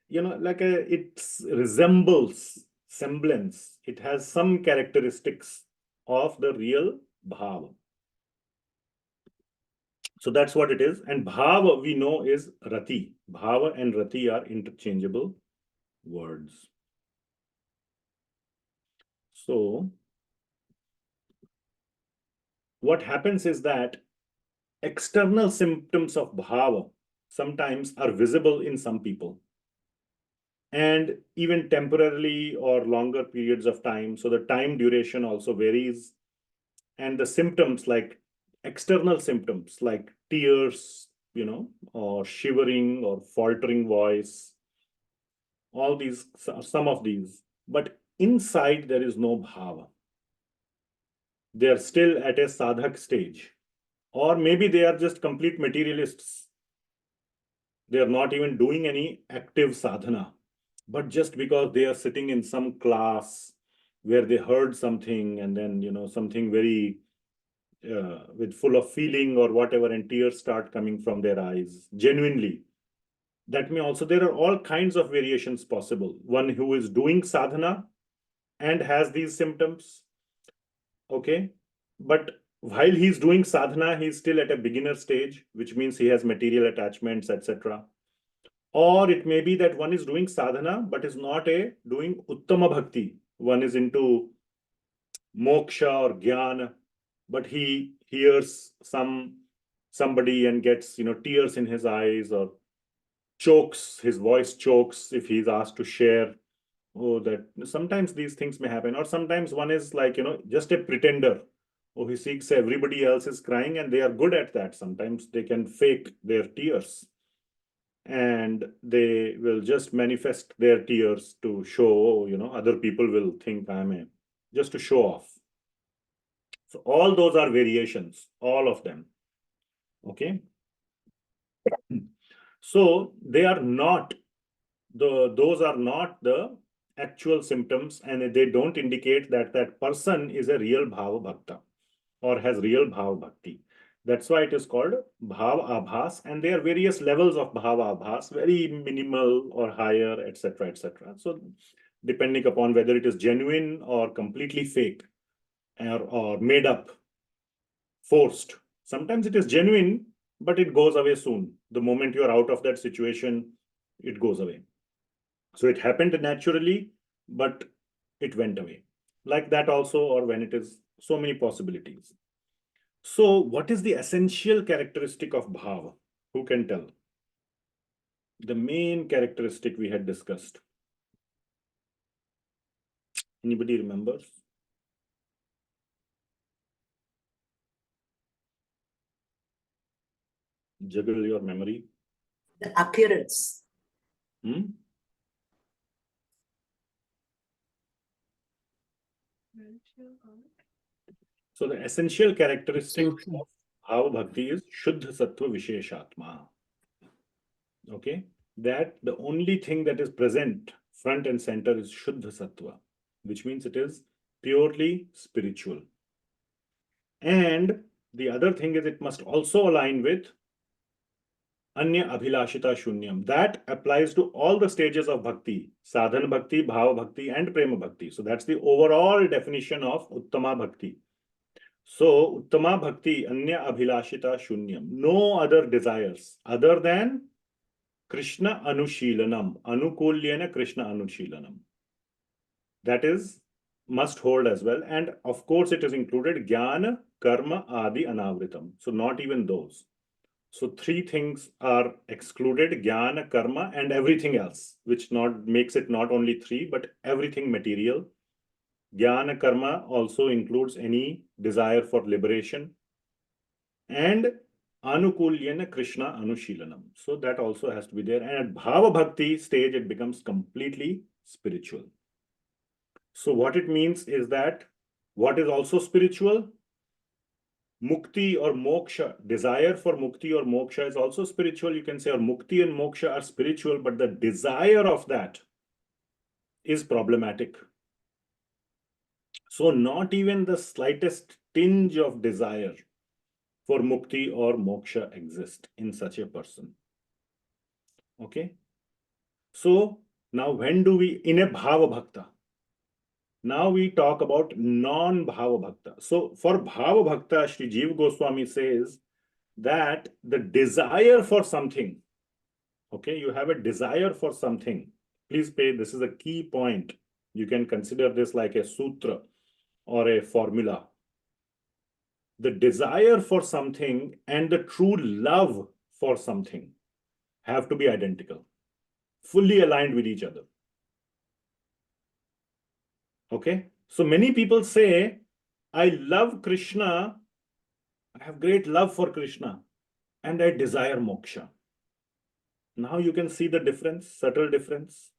it resembles semblance. It has some characteristics of the real bhava. So that's what it is. And bhava, we know, is rati. Bhava and rati are interchangeable words. So what happens is that external symptoms of bhava sometimes are visible in some people, and even temporarily or longer periods of time. So the time duration also varies. And the symptoms, like external symptoms like tears, or shivering or faltering voice, all these, some of these, but inside there is no bhava. They are still at a sadhak stage, or maybe they are just complete materialists. They are not even doing any active sadhana, but just because they are sitting in some class where they heard something and then, something very with full of feeling or whatever, and tears start coming from their eyes, genuinely. That may also, there are all kinds of variations possible. One who is doing sadhana and has these symptoms, okay? But while he's doing sadhana, he's still at a beginner stage, which means he has material attachments, etc. Or it may be that one is doing sadhana, but is not doing uttama bhakti. One is into moksha or jnana, but he hears somebody and gets, tears in his eyes, or chokes, his voice chokes if he's asked to share. Oh, that sometimes these things may happen. Or sometimes one is like, just a pretender. Oh, he sees everybody else is crying, and they are good at that. Sometimes they can fake their tears, and they will just manifest their tears to show, other people will think just to show off. So all those are variations, all of them. Okay. So they are not those are not the actual symptoms, and they don't indicate that that person is a real bhava-bhakta or has real bhava-bhakti. That's why it is called bhāva-ābhāsa, and there are various levels of bhava-ābhāsa, very minimal or higher, etc., etc. So depending upon whether it is genuine or completely fake, or made up, forced. Sometimes it is genuine, but it goes away soon. The moment you are out of that situation, it goes away. So it happened naturally, but it went away. Like that also, or when it is so many possibilities. So what is the essential characteristic of bhava? Who can tell? The main characteristic we had discussed. Anybody remembers? Juggle your memory. The occurrence. So the essential characteristic of bhava bhakti is Shuddha Sattva Visheshatma. Okay, that the only thing that is present front and center is Shuddha Sattva, which means it is purely spiritual. And the other thing is it must also align with Anya Abhilashita Shunyam. That applies to all the stages of bhakti, sadhana bhakti, bhava bhakti, and prema bhakti. So that's the overall definition of Uttama Bhakti. So Uttama Bhakti, Anya Abhilashita Shunyam. No other desires other than Krishna Anushilanam. Anukulyena Krishna Anushilanam. That is, must hold as well. And of course, it is included Jnana, Karma, Adi, Anavritam. So not even those. So three things are excluded: Jnana, Karma, and everything else, which makes it not only three, but everything material. Jnana, Karma also includes any desire for liberation. And Anukulyena Krishna Anushilanam. So that also has to be there. And at Bhava Bhakti stage, it becomes completely spiritual. So what it means is that what is also spiritual? Mukti or moksha, desire for mukti or moksha is also spiritual. You can say, or mukti and moksha are spiritual, but the desire of that is problematic. So not even the slightest tinge of desire for mukti or moksha exists in such a person. Okay. So now when do we, in a bhava bhakta, now we talk about non-bhava bhakta. So for bhava bhakta, Shri Jiva Goswami says that the desire for something, okay, you have a desire for something. Please pay, this is a key point. You can consider this like a sutra or a formula. The desire for something and the true love for something have to be identical, fully aligned with each other. Okay, so many people say, I love Krishna, I have great love for Krishna, and I desire moksha. Now you can see the difference, subtle difference.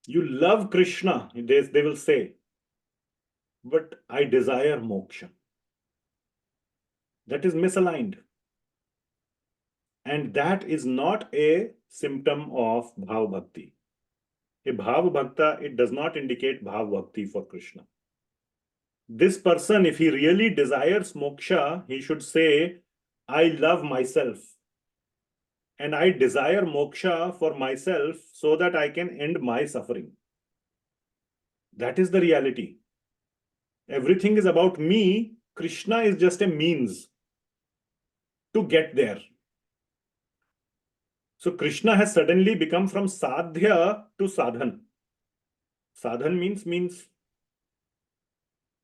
You love Krishna, they will say, but I desire moksha. That is misaligned. And that is not a symptom of bhava bhakti. A bhava bhakta, it does not indicate bhava bhakti for Krishna. This person, if he really desires moksha, he should say, I love myself. and I desire moksha for myself so that I can end my suffering. That is the reality. Everything is about me. Krishna is just a means to get there. So Krishna has suddenly become from sadhya to sadhan. Sadhan means.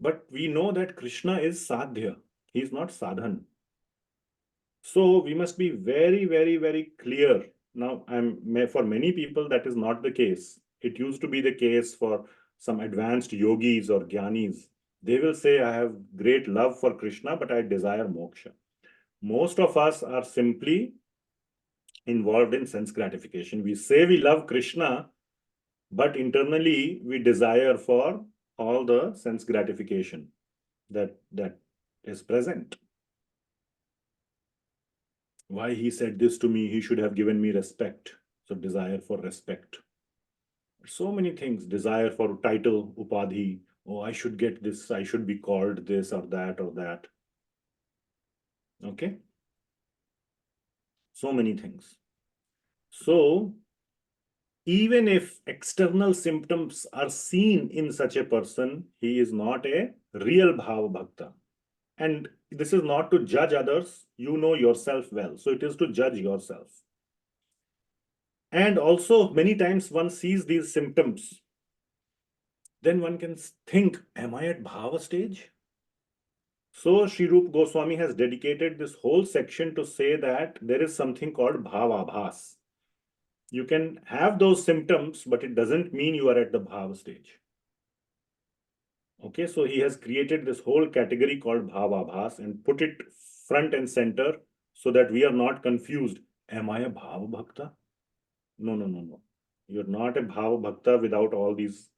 But we know that Krishna is sadhya. He is not sadhan. So we must be very, very, very clear. Now, for many people, that is not the case. It used to be the case for some advanced yogis or jnanis. They will say, I have great love for Krishna, but I desire moksha. Most of us are simply involved in sense gratification. We say we love Krishna, but internally we desire for all the sense gratification that is present. Why he said this to me, he should have given me respect. So desire for respect. So many things, desire for title, upadhi. Oh, I should get this, I should be called this or that or that. Okay? So many things. So, even if external symptoms are seen in such a person, he is not a real bhava bhakta. And this is not to judge others, you know yourself well. So it is to judge yourself. And also, many times one sees these symptoms, then one can think, am I at bhava stage? So Sri Rupa Goswami has dedicated this whole section to say that there is something called bhava-ābhāsa. You can have those symptoms, but it doesn't mean you are at the bhava stage. Okay, so he has created this whole category called bhava-ābhāsa and put it front and center so that we are not confused. Am I a bhava bhakta? No. You're not a bhava bhakta without all these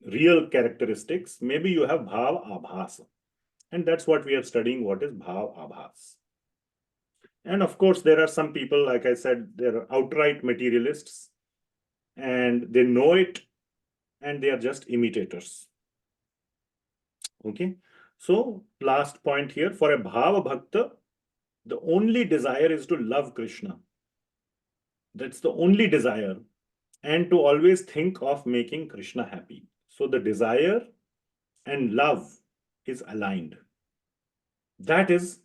real characteristics. Maybe you have bhava-ābhāsa. And that's what we are studying, what is bhava-ābhāsa. And of course, there are some people, like I said, they're outright materialists and they know it and they are just imitators. Okay, so last point here, for a bhava bhakta, the only desire is to love Krishna. That's the only desire, and to always think of making Krishna happy. So the desire and love is aligned. That is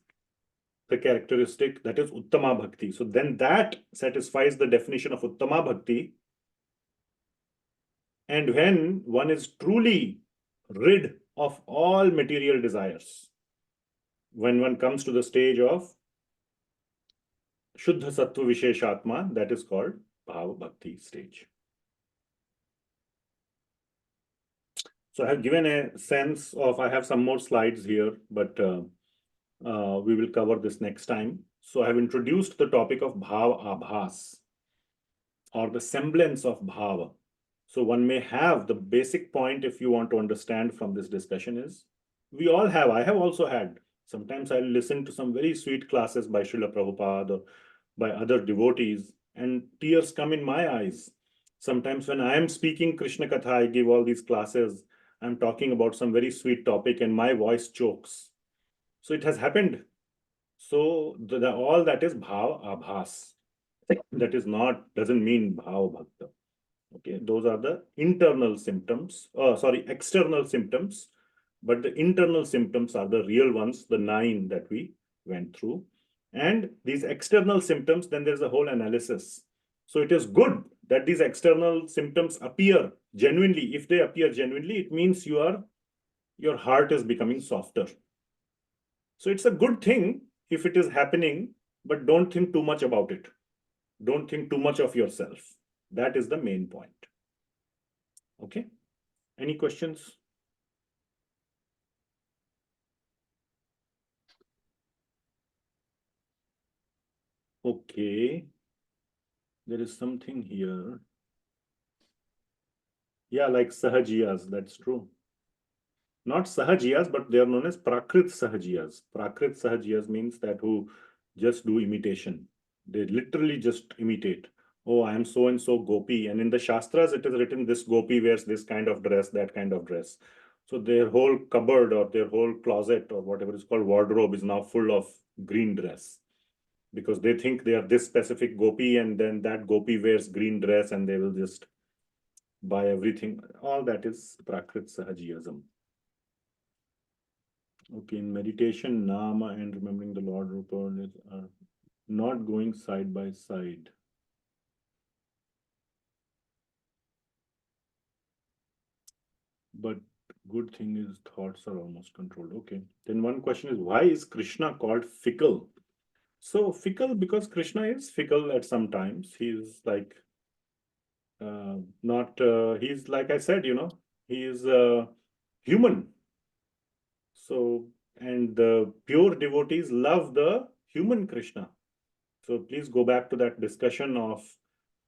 the characteristic, that is Uttama Bhakti. So then that satisfies the definition of Uttama Bhakti. And when one is truly rid of all material desires, when one comes to the stage of Shuddha Sattva Visheshatma, that is called Bhava Bhakti stage. So I have given a sense of, I have some more slides here, but we will cover this next time. So I have introduced the topic of bhāva-ābhāsa, or the semblance of bhava. So one may have the basic point, if you want to understand from this discussion, is we all have, I have also had, sometimes I listen to some very sweet classes by Srila Prabhupada or by other devotees, and tears come in my eyes. Sometimes when I am speaking Krishna Katha, I give all these classes, I'm talking about some very sweet topic and my voice chokes. So it has happened. So all that is bhava-ābhāsa. That is not, doesn't mean bhava bhakta. Okay, those are the internal symptoms, external symptoms, but the internal symptoms are the real ones, the 9 that we went through. And these external symptoms, then there's a whole analysis. So it is good that these external symptoms appear genuinely. If they appear genuinely, it means your heart is becoming softer. So it's a good thing if it is happening, but don't think too much about it. Don't think too much of yourself. That is the main point. Okay. Any questions? Okay. There is something here. Yeah, like sahajiyas, that's true. Not sahajiyas, but they are known as prakrit sahajiyas. Prakrit sahajiyas means that who just do imitation. They literally just imitate. Oh, I am so and so gopi. And in the Shastras, it is written this gopi wears this kind of dress, that kind of dress. So their whole cupboard or their whole closet or whatever is called wardrobe is now full of green dress. because they think they are this specific gopi, and then that gopi wears green dress and they will just buy everything. All that is prakrit sahajiyasm. Okay, in meditation, nāma and remembering the Lord Rupa are not going side by side. But good thing is thoughts are almost controlled. Okay, then one question is, why is Krishna called fickle? So fickle because Krishna is fickle at some times. He's like he's like I said, he is human. So, and the pure devotees love the human Krishna. So please go back to that discussion of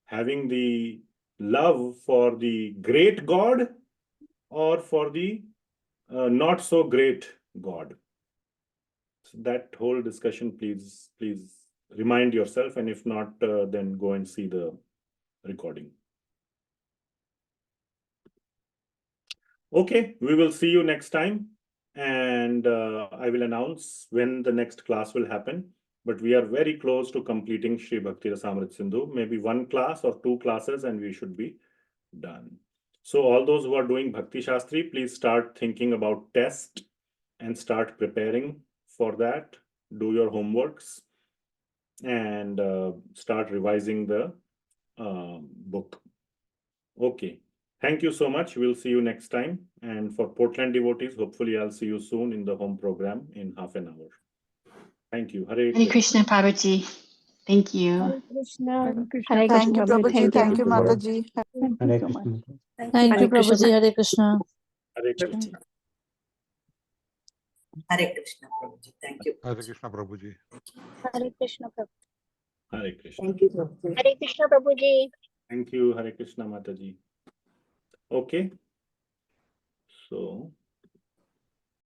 having the love for the great God or for the not so great God. So that whole discussion, please remind yourself, and if not, then go and see the recording. Okay, we will see you next time, and I will announce when the next class will happen. But we are very close to completing Sri Bhakti-rasāmṛta-sindhu. Maybe one class or two classes and we should be done. So all those who are doing Bhakti Shastri, please start thinking about test and start preparing for that. Do your homeworks and start revising the book. Okay. Thank you so much. We'll see you next time. And for Portland devotees, hopefully I'll see you soon in the home program in half an hour. Thank you. Hare Hare Krishna, Prabhuji. Thank you. Hare Krishna. Hare Krishna. Hare Thank you, Krishna, Prabhuji. Thank Thank you. you, Mataji. Thank Hare you so much. Krishna. Thank you, Hare Krishna. Prabhuji. Hare Krishna. Hare Krishna. Hare Krishna, Prabhuji. Thank you. Hare Krishna, Prabhuji. Hare Krishna, Prabhuji. Hare Krishna. Thank you, Prabhuji. Hare Krishna, Prabhuji. Thank you. Hare Krishna, Mataji. Okay. So